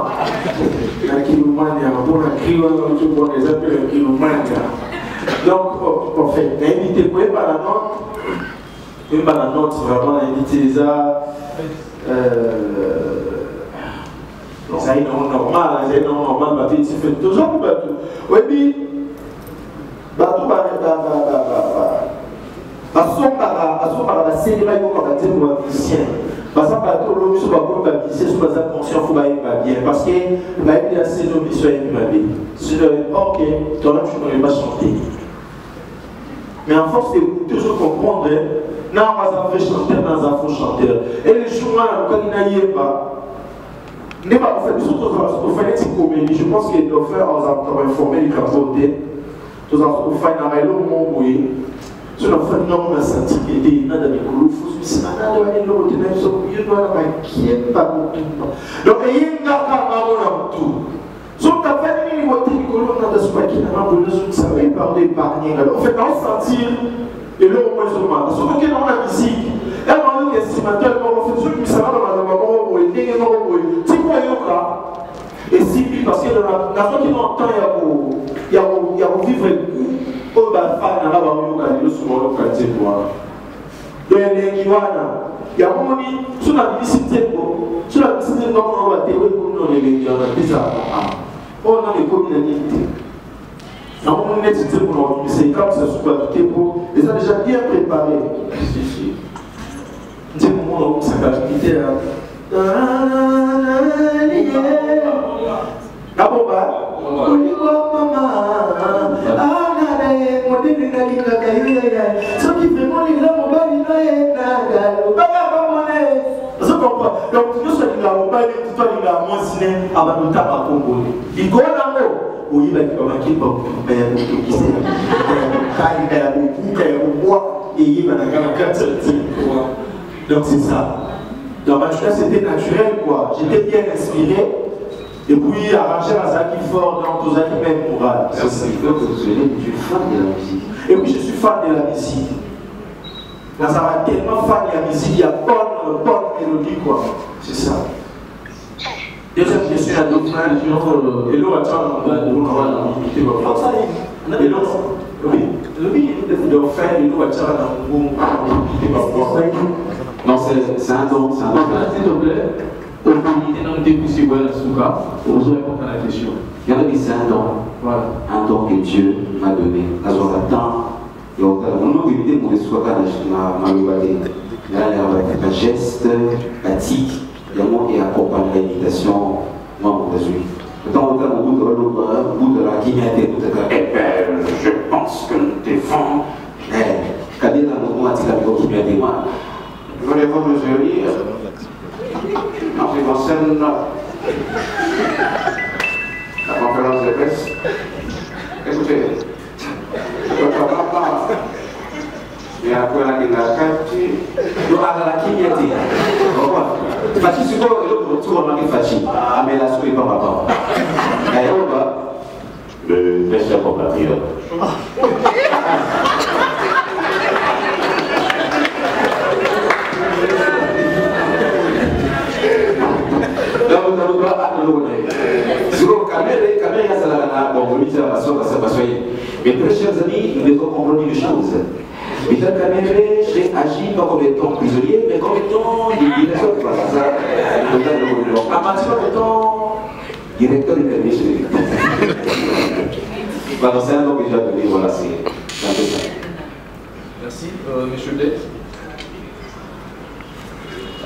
La Kilumania, on a écrit un autre des appels à Kilumania. Donc, en fait, invité quoi par la note? Une par la note, c'est vraiment invité ça. Ça est normal, c'est fait toujours pour bateau. Oui, puis, bateau, la célébration comme un musicien. Parce que bateau, l'homme, il va musicien, il va conscient, il va bien. Parce que la Bible a ses hommes, il va bien. C'est ok, toi-même, tu ne peux pas chanter. Mais en force, il faut toujours comprendre, non, on va faire chanter dans un faux chanteur. Et les jours, quand il n'y a pas, En fait, nous avons fait une comédie. Je pense qu'il doit faire informer les capotés. Nous avons fait un arrêt au moment où nous avons fait un homme à sentir qu'il y a des couloirs. Il y a des couloirs qui sont mieux dans la maquille. Donc, il y a une carte à tout. Si on a fait une voiture qui colonne dans ce paquet, ça va épargner épargner. En fait, on sentir et là, on peut se demander. Sauf que dans la musique, elle m'a dit qu'estimateur, on fait ce qui s'en va dans la maman, on est né, on est c'est quoi yoga? Et si, parce que dans ce qui entend, il y a vivre au bafan, dans la yoga, il y a souvent le quartier noir. Donc, il y a un moment, sur la publicité, on va théorie pour nous, les gens, on a les communautés. On a dit que c'est comme ça, et ça déjà bien préparé. C'est pour moi, ça va quitter. Donc, nous sommes là, on va aller tout à l'heure, moi, c'est un peu de temps à Congo. Il go là-haut. Oui, il va y qui s'est donc c'est ça. Donc c'était naturel quoi. J'étais bien inspiré. Et puis arranger un Zaki fort dans tous les mêmes morales. Ça veut dire que vous êtes fan de la musique. Et oui, je suis fan de la musique. Là, ça va tellement fan de la musique, il y a bonne mélodie quoi. C'est ça. Deuxième question à d'autres frères, et l'autre, attends, et l'autre, oui, il doit faire, et l'autre, non, c'est un don, c'est un don. S'il te plaît, au comité dans le début, vous répondre à la question. Il y en a qui c'est un don. Voilà. Un don que Dieu m'a donné. À son temps, il y a un évité pour les soins un geste pratique. Il y a moi qui accompagne l'imitation, moi, mon Jésus. Quand on est au bout de la guignette, je pense que nous défendons. Quand il y a un moment où il y a des mains, voulez-vous me gérer en ce qui concerne la conférence de presse? Écoutez, il y a un peu la guignette, il y a la guignette. Fachi suko le retour en Fachi. Ah mais la souris pas papa. D'ailleurs le pêcheur compatriote. Mais très chers amis, nous devons comprendre une chose. Michel Kamere, j'ai agi pas comme étant prisonnier, mais comme étant directeur de Bazaar, à partir étant directeur du service. Voilà, c'est un nom que j'ai donné, voilà, c'est un peu ça. Merci, monsieur Blais.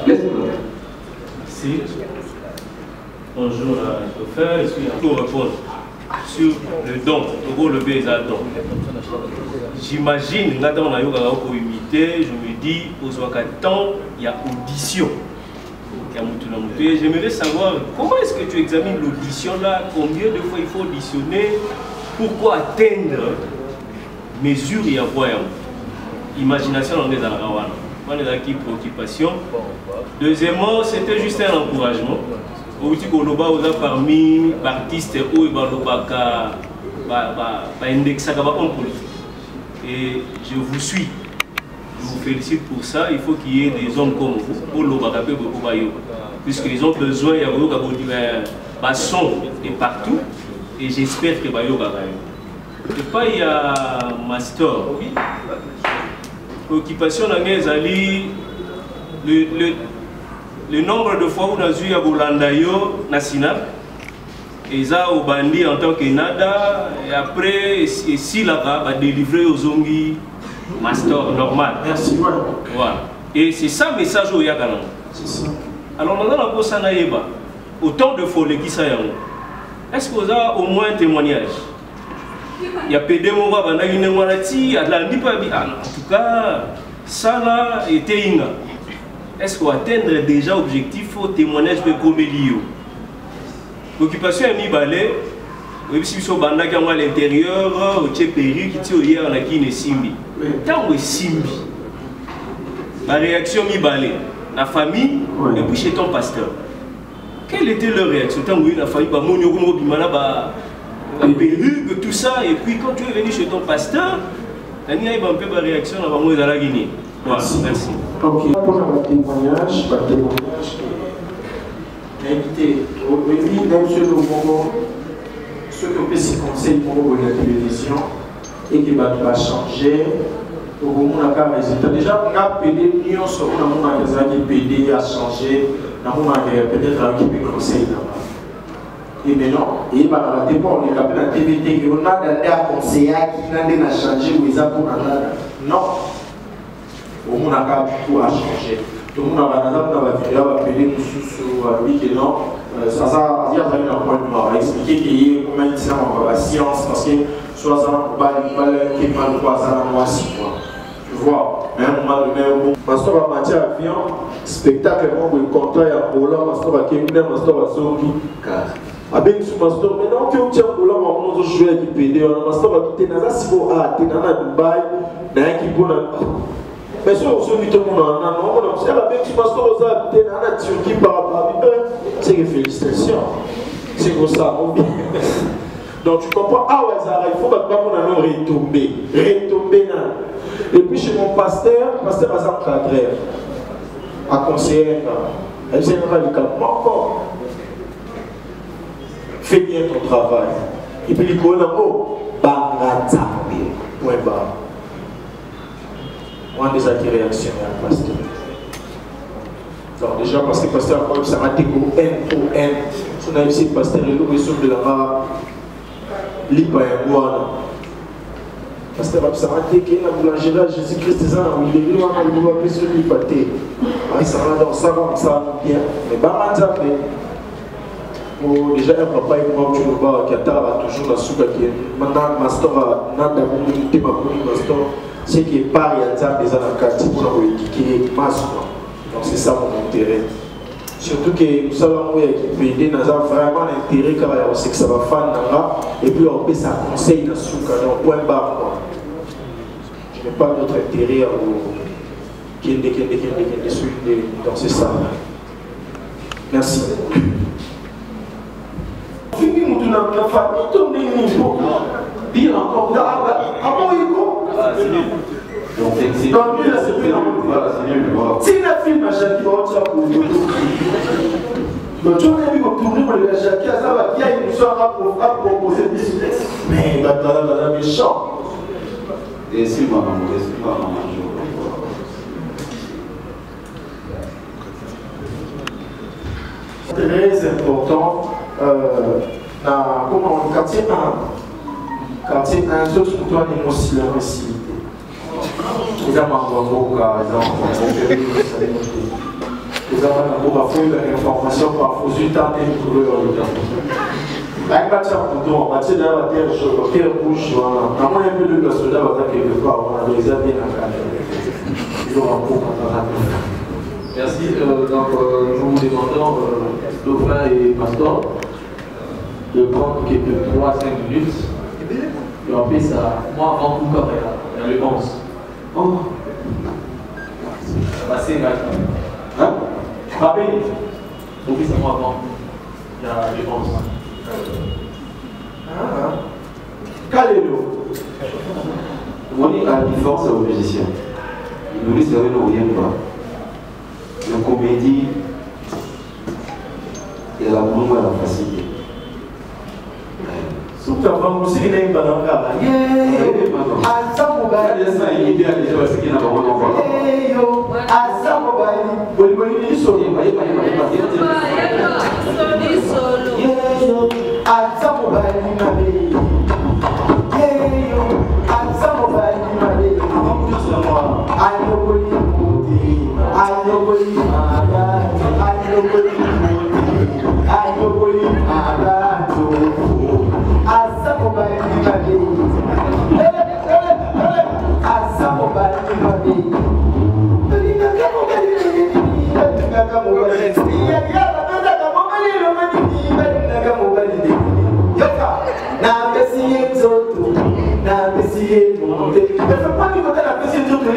Merci. Bonjour à Dauphin, je suis pour répondre sur le don, le rôle de don. J'imagine, quand on a eu pour imiter, je me dis, au temps, il y a audition. J'aimerais savoir comment est-ce que tu examines l'audition là, combien de fois il faut auditionner, pourquoi atteindre mesure et avoir imagination dans les arawana. On est acquis préoccupation. Deuxièmement, c'était juste un encouragement. Aussi Koloba oza parmi artistes où il va indexer homme politique. Et je vous suis. Je vous félicite pour ça. Il faut qu'il y ait des hommes comme vous pour le puisqu'ils ont besoin de son de partout. Et j'espère que Bayo va gagner. Et pas il y a master. Préoccupation dans les alliés. Le nombre de fois où on a eu à Bolandayo, Nassina, et ça au bandit en tant que nada, et après, et si là-bas, va délivrer aux zombies master normal. Merci, voilà. Et c'est ça le message au Yagalan. C'est ça. Alors, on a la poste à Naïba, autant de folie qui ça y a. Est-ce que vous avez au moins un témoignage? Il y a PD Mova, il y a une Mourati, en tout cas, ça là était Inga. Est-ce qu'on atteindre déjà l'objectif au témoignage de Comélio? L'occupation est mi-balé. Oui, si vous êtes à l'intérieur, au Tchépéry, qui est hier, qui est Simbi. Tant que Simbi, la réaction mi-balé, la famille, et puis chez ton pasteur. Quelle était leur réaction? Tant que la famille, la perruque, tout ça, et puis quand tu es venu chez ton pasteur, il y a un peu de réaction dans la Guinée. Merci. Ok, pour le témoignage, invité, même sur le moment, ceux qui ont fait ces conseils pour la télévision et qui va changer, au moment où on a résultat. Déjà, on a pédé, nous sommes dans le monde qui pédé à changer, dans le monde qui a peut-être qui peut conseiller là-bas. Et maintenant, il va dans la dépôt, on est rappelé la TVT, on a d'aller à conseiller qui n'a changé ou ils ont pour non. Au monde a tout à changer. Tout le monde va appeler nous sur oui que non. Ça va dire un point de mort. Expliquer qu'il y a comment il s'est en la science parce que soit ça va qui mal quoi ça moi si quoi. Tu vois, mais à un moment donné, bon, pasteur va partir à avion, spectacle bon le contrat à Bola, pasteur va Kenya, pasteur va Soki. Avec ce pasteur, maintenant que tu as Bola, on va jouer avec PD, on pasteur va quitter Naza si vous a été dans Dubaï, dans un qui bon. Mais si on se dit tout le monde, on a avec ce pasteur aux habitants dans la Turquie par rapport à c'est que félicitations. C'est comme ça, on vit. Donc tu comprends, ah ouais, ça il faut pas qu'on retomber. Retomber là. Et puis chez mon pasteur a un cadre. À conseiller, elle vient radicalement encore. Fais bien ton travail. Et puis il dit, oh, Bangatambe. Point barre. Moi, des réactions à la pasteur. Alors déjà parce que le pasteur a ça m'a été au N. Si on a ici le pasteur et l'eau sur de la rare, libre et boire. Pasteur a ça m'a été que la boulangerie Jésus-Christ est là, il est venu à nous appeler sur lui pâté. Ça va dans ça va bien. Mais bah man déjà un papa et moi tu nous vois qui a toujours la soupe qui est maintenant mastor n'a d'abord une thème à mastor c'est qui est pas il y a des anacati pour nous éduquer masse. Donc c'est ça mon intérêt. Surtout que nous savons qu'il peut aider, nous avons vraiment l'intérêt car on sait que ça va faire et puis on peut ça conseille dans ce cas donc point barre. Je n'ai pas d'autre intérêt à vous donc c'est ça. Merci. Fini nous la famille tourner niveau. Dire encore donc c'est nul. Si la film à Jackie va pour nous. Donc tu as vu qu'on tourne pour les Jackie à ça va bien nous sera proposer business. Mais la méchant. Et si maman. Très important comment quartier 1 surtout toi les aussi la facilité. Ils ont l'information par faux résultats et pour le avec bâtir pour bâtir de la terre rouge, à moins un peu de soldat va quelque part, on a les amis ils ont un coup. Merci. Donc, nous vous demandons, Dauphin et Pastor, de prendre quelques 3-5 minutes. Et on fait ça, moi avant tout, quand il y a le 11. Oh, ça va passer maintenant. Hein? Rappelez, on fait ça moi avant. Il y a le 11. Calez-le. On est à la différence aux musiciens. Nous les savons, nous rien pas. La comédie et la boum à la facilité. Surtout avant la musique, il y a une banane là-bas.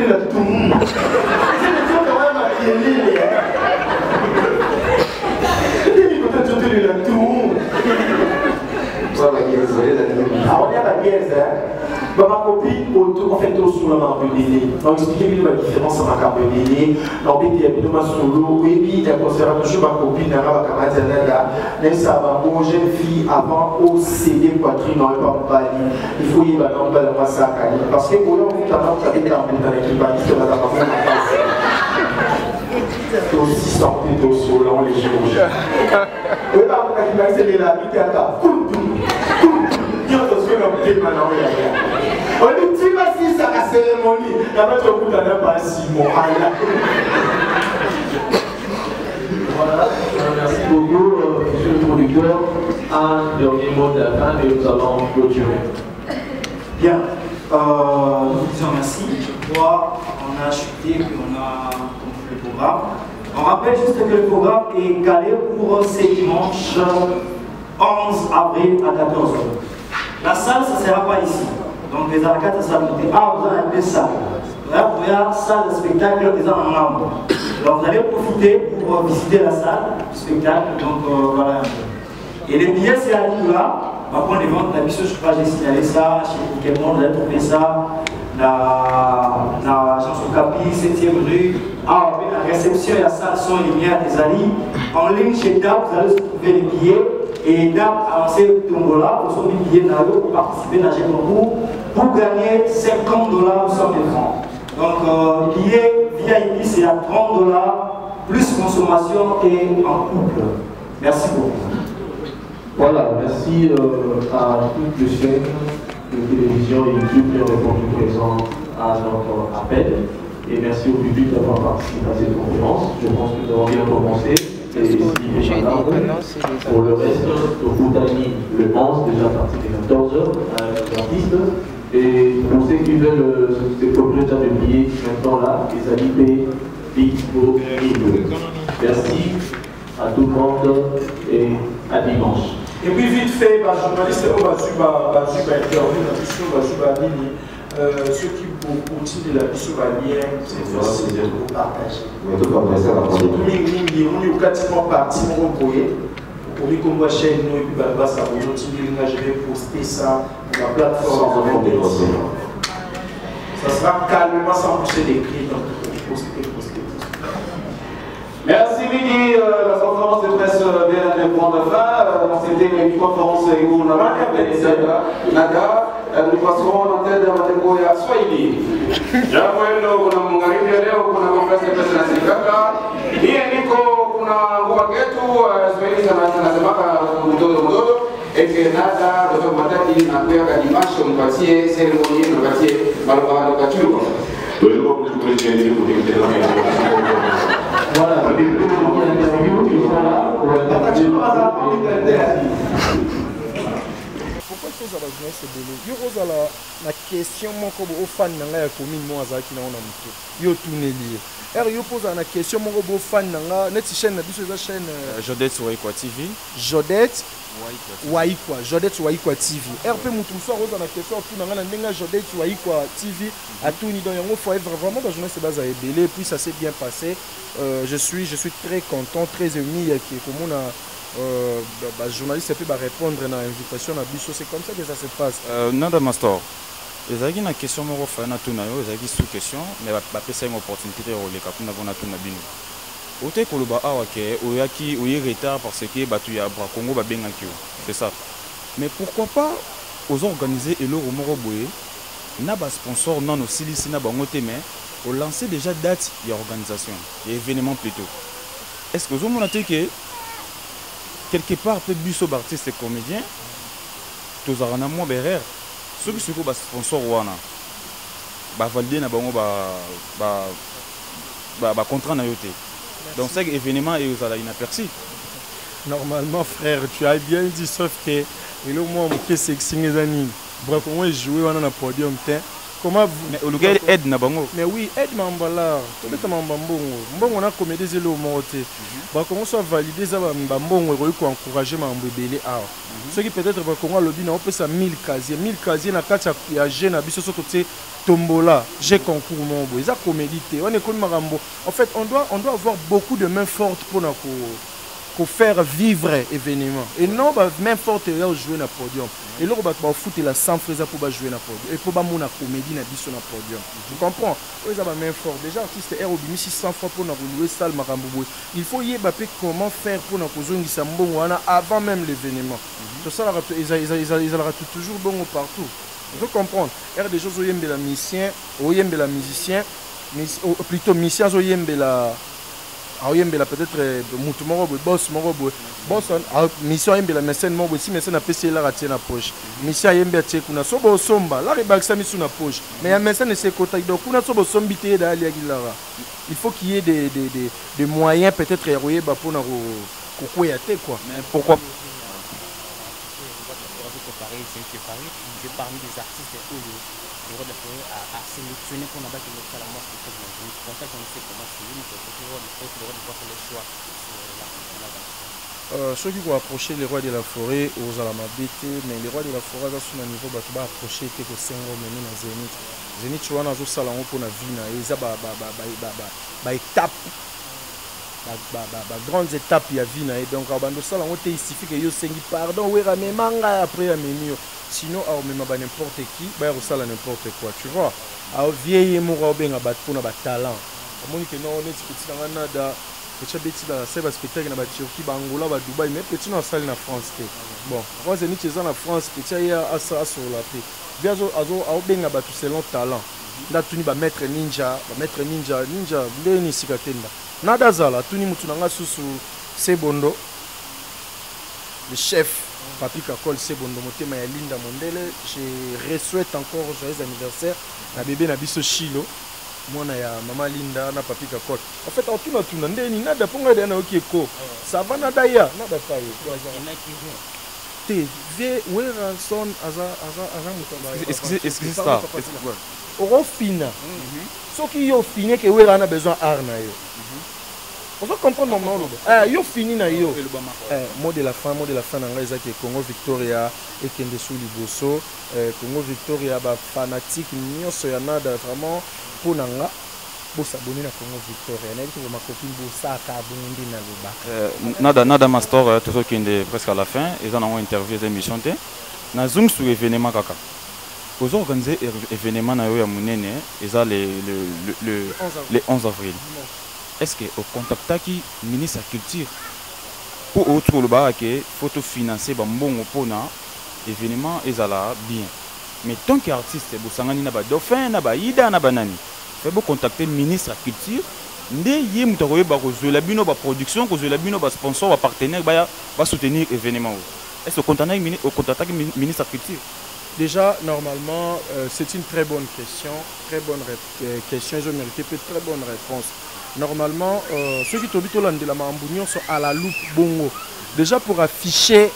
de la toum. C'est le tour quand même à qui est lié. Il peut être sauter de la toum. Ah, on est à la guerre, hein. Ma copine, en fait, au sous la marque de Délé. On explique la différence entre la marque de Délé. On dit qu'il y a une solo, et puis il y a conservé toujours ma copine, elle va même ça va bon, jeune fille avant au CD poitrine, on va pas parler. Il faut y aller dans le massacre. Parce que pour nous, on a fait dans l'équipe, on a fait aussi sorti de solo, on les chirurgiens. Oui, c'est les lamis qui attendent. On dit, tu vas si ça la cérémonie, il y a pas de coup d'année pas si bon. Voilà, merci beaucoup, monsieur le producteur. Un dernier mot de la fin et nous allons clôturer. Bien, nous disons merci. Je crois qu'on a chuté, qu'on a compris le programme. On rappelle juste que le programme est calé pour ce dimanche 11 avril à 14h. La salle, ça ne sera pas ici. Donc les arcades, ça sera monté. Ah, vous avez un peu ça. Là, vous voyez, salle de spectacle, ils ont un membre. Donc vous allez profiter pour visiter la salle du spectacle. Donc voilà. Et les billets, c'est à Nicolas. Par contre, les ventes, la mission, je crois que j'ai signalé ça. Chez Pokémon, vous allez trouver ça. La chanson Capi, 7e rue. Ah, la réception et la salle sont lumière des alliés. En ligne chez DAP, vous allez trouver les billets. Et DAP a lancé Tombola pour son billet pour participer à un concours pour gagner $50 ou 100 000 francs. Donc, billet VIP, c'est à $30 plus consommation et en couple. Merci beaucoup. Voilà, merci à toutes les chaînes de télévision et YouTube qui ont répondu présent à notre appel. Et merci au public d'avoir participé à cette conférence. Je pense que nous avons bien commencé. Et pour le reste, au Boutani, le 11, déjà à partir de 14h, avec l'artiste. Et pour ceux qui veulent se procurer de billets, maintenant là, les alliés disponibles. Merci à tout le monde et à dimanche. Et puis vite fait, les journalistes ont intervenu dans l'émission, ceux qui continuent de la mission lien, c'est facile de partager. On est pratiquement parti, on est comme la chaîne, et puis je vais poster ça sur la plateforme. Ça sera calmement sans pousser des cris, donc poster. Merci Midi, la conférence de presse vient de prendre fin. C'était une conférence avec vous, Nada. Nous passerons l'antenne de Mateko ya Swahili. Jambo hilo kuna mungaribi leo kuna konferensi ya presse na Sikaka. Hii niko kuna ngoma yetu Swahili zinasemaka mdodo eke Nada Dr. Mataki na pia kadimasho mpatie seremoni mpatie malobano katuko. Tulikuwa kutukuletea ndio kutengeneza. Voilà, pourquoi chose à la jeunesse est belé yo ozala na question moko bo fan na nga ya commune mo azaki na ona muto yo tuneli yo pose na question moko bo fan na nga net chaîne na biso eza chaîne Jodette Waikwa TV Jodette Waikwa TV RP mutu soir oza na question tout na nga na ndenga Jodette Waikwa TV atuni donc yango faut être vraiment dans jeunesse baza ebelé puis ça s'est bien passé. Je suis très content, très ému que comme on a journaliste peut répondre à l'invitation à Bisso, c'est comme ça que ça se passe. Nada Master, il y a une question qui est une sous-question, mais c'est une opportunité de rôler quand on a tout nabino. Ote koloba awake oyaki oye retard parce que batu ya bra Congo ba bengaki c'est ça. Mais pourquoi pas aux organiser et le romoro boye na ba sponsor non aussi ici na bango te mais au lancer déjà date et organisation et événement plutôt. Est-ce que vous avez noté que quelque part peut busso artiste et comédien tous en a moins berrer ceux qui sont sponsor wana ba valider na bango ba contrat na yoté. Donc c'est événement et vous allez inaperçu. Normalement frère, tu as bien dit sauf que le moment que c'est sexy les amis. Bref, on jouer on a podium Comment vous... Mais au gars aide na bango. Mais oui, aide Mambala. Tout le temps Mambongo. Mbongo na comédie zélo au monté. Bah comment ça valider ça Mbongo et pour encourager Mambébélé ah. Ceux qui peut-être va Congo lobby na on peut ça 1000 casiers na carte ya jeune abisso sur côté tombola, j'ai concours mon beau. Ça comédie on est comme Marambo. En fait, on doit avoir beaucoup de mains fortes pour faire vivre événement. Et non, main forte jouer na podium. Et là, on va foutre la 100 fraises pour jouer na podium. Et pour mon comédie na biso na podium. Tu comprends? Ils ont main forte. Déjà, artiste R au 600 fois pour jouer salle Marambo. Il faut y aller comment faire pour na kozongi sambo avant même l'événement. Tout ça, ils ont toujours bon partout. Il faut comprendre. R des choses au yembe la musicien, plutôt musicien au yembe la. Aoyembela peut-être mutu moko boss mission yembela mécène moko si mécène a payé la ratie na poche mission yembe tie kuna so bo somba la rebakisa misu na poche mais ya mécène c'est kota donc kuna so bo sombi te da ali agilara il faut qu'il y ait des moyens peut-être héroïe ba pour na ko ya te quoi. Mais pourquoi parmi les artistes où le roi de la forêt a sélectionné pour n'avoir que le la mort de cette pour ça qu'on sait comment c'est lui mais le roi de faire le choix ceux qui vont approcher les rois de la forêt aux alamabete mais les rois de la forêt sont un niveau bato ba approcher te ko sengo meni na Zénith tu wana zo sala ngo pona vie na eza ba étape grandes étapes ya vie na donc abando sala ngo te il suffit que yo sengi pardon wera me manga après ya menio sinon a même ba n'importe qui ba yo sala n'importe quoi tu vois a vieille mora obenga bat pona ba talent amoni que non on est petit dans nada petit beti ba c'est parce que spectacle na ba Turquie ba Angola ba Dubaï mais petit na salle na France te bon moi Zénith c'est na France petit ya asa sur la paix biazo azo a obenga ba tout selon talent nda tuni ba maître ninja ndeni sikatenda nada zala tuni mutu nanga susu Sebondo le chef Papi Kakol Sebondo motema ya Linda Mondele je souhaite encore joyeux anniversaire na bébé na biso Chilo mwana ya mama Linda na Papi Kakol en fait en tuna ndeni nada ponga de na okiko ça va nada ya nada tayo te vie wera son aza mutu est-ce que ça oro fina soki yo fini que wera na besoin arna yo. On va comprendre mon nom. Yo fini na yo. Mot de la fin nanga ezaki Congo Victoria et Kende sous Liboso. Congo Victoria ba fanatique nyonso ya nada vraiment pour nanga bo s'abonner na Congo Victoria. Na ko ma copine bo saka bondi na loba. Nada master tout qui est presque à la fin, ils ont interviewé des émissions té. Na zoom sur événement kaka. Aux organiser événement na yo ya munene, ils ont le 11 avril. Est-ce que au contact qui ministre de la culture pour autre le bar que photo financer ba mbongo pona événement ezala bien mais tant qu'artiste bo sangani na ba dauphin na ba ida na banani fait bo contacter ministre de la culture ndé yé mutako ba ko zo la bino ba production ko zo la bino ba sponsor ba partenaire ba soutenir événement. Est-ce que au contact ministre de la culture? Déjà, normalement, c'est une très bonne question. Très bonne question. Ils ont mérité une très bonne réponse. Normalement, ceux qui habitent au land de la Mambunion sont à la loupe bongo. Déjà pour afficher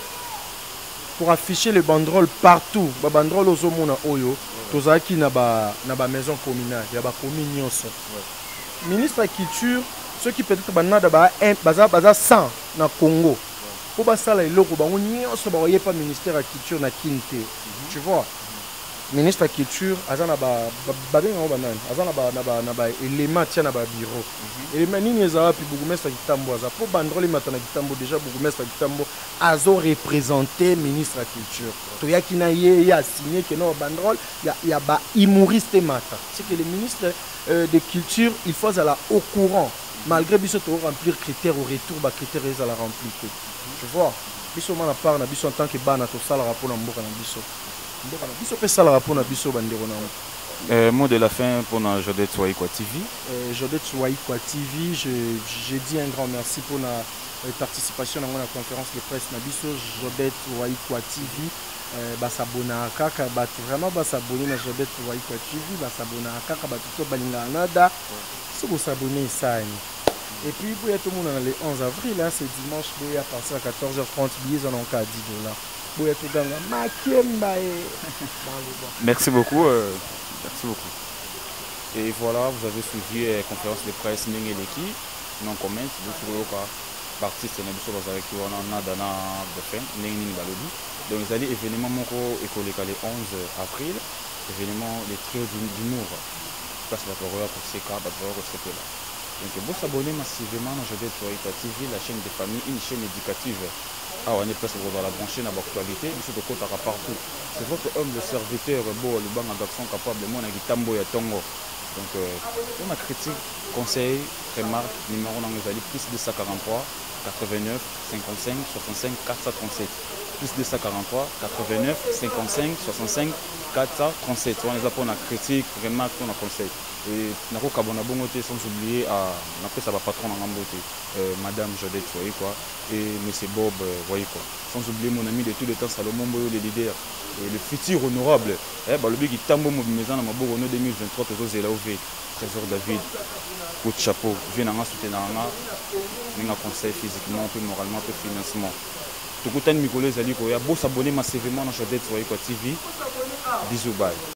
les banderoles partout. Les banderoles aux hommes oyo. Tous qui na ba maison communale. Il y a ba communion. Ministre de la culture, ceux qui peut-être baza 100 na Congo. Pour ça là, il y a pas ministère de la culture na Kinte. Tu vois. Ministre de la culture, azana élément tient na ba bureau. Élément nini ezala puis bourgmestre Kitambo aza pour bandrole matana Kitambo déjà bourgmestre Kitambo azo représenter ministre de la culture. To yaki na ye ya signé que non bandrole ya ba humoriste mata. C'est que le ministre de culture, il faut aller au courant malgré biso to remplir critères au retour ba critères les ala remplir. Tu vois. Biso mana part na biso en tant que bana to sala rapport na mboka na biso. Mot de la fin pour Jodette Waikwa TV. Jodette Waikwa TV, je dis un grand merci pour la participation à la conférence de presse Nabiso. Jodette Waikwa TV, s'abonner à Kaka, vraiment s'abonner à Jodette Waikwa TV, s'abonner à Kaka, tout balinga nada, si vous s'abonnez ça. Et puis, pour tout le monde, le 11 avril, hein, c'est dimanche, à partir à 14h30, billets en cas à $10. Merci beaucoup. Merci beaucoup. Et voilà, vous avez suivi la conférence de presse Ndenge Leki. Non comment, vous artiste na biso bazalaki wana na dana de fin ndenge nini balobi. Donc ezali événement moko ekoleka le 11 avril, événement le trio d'humour. Place bato bakoya koseka, bato bakoya kosepela. Donc vous s'abonnez massivement à Jodel Touaïta TV, la chaîne des familles, une chaîne éducative. Ah, on est presque dans la branchée dans l'actualité, mais surtout côté partout. C'est votre homme de serviteur, beau, le banc d'action capable, moi, on a Tambo et Tongo. Donc, on a critique, conseil, remarque, numéro dans les alliés, plus 243 89 55 65 437. Plus 243 89 55 65 437. On les a pour la critique, remarque, on a conseil. Et nous avons sans oublier à patron Madame Jodel Touaï quoi, et M. Bob voyez quoi. Sans oublier mon ami de tout le temps Salomon Boyo, le leader et le futur honorable. Le big qui tambo maison dans ma bourre 2023 Trésor David, coup de chapeau, vient à soutenir un conseil physiquement, puis moralement, puis financement. Tout le temps Nicolas Zali Koya, beau s'abonner massivement à Jodel Touaï TV. Bisous bye.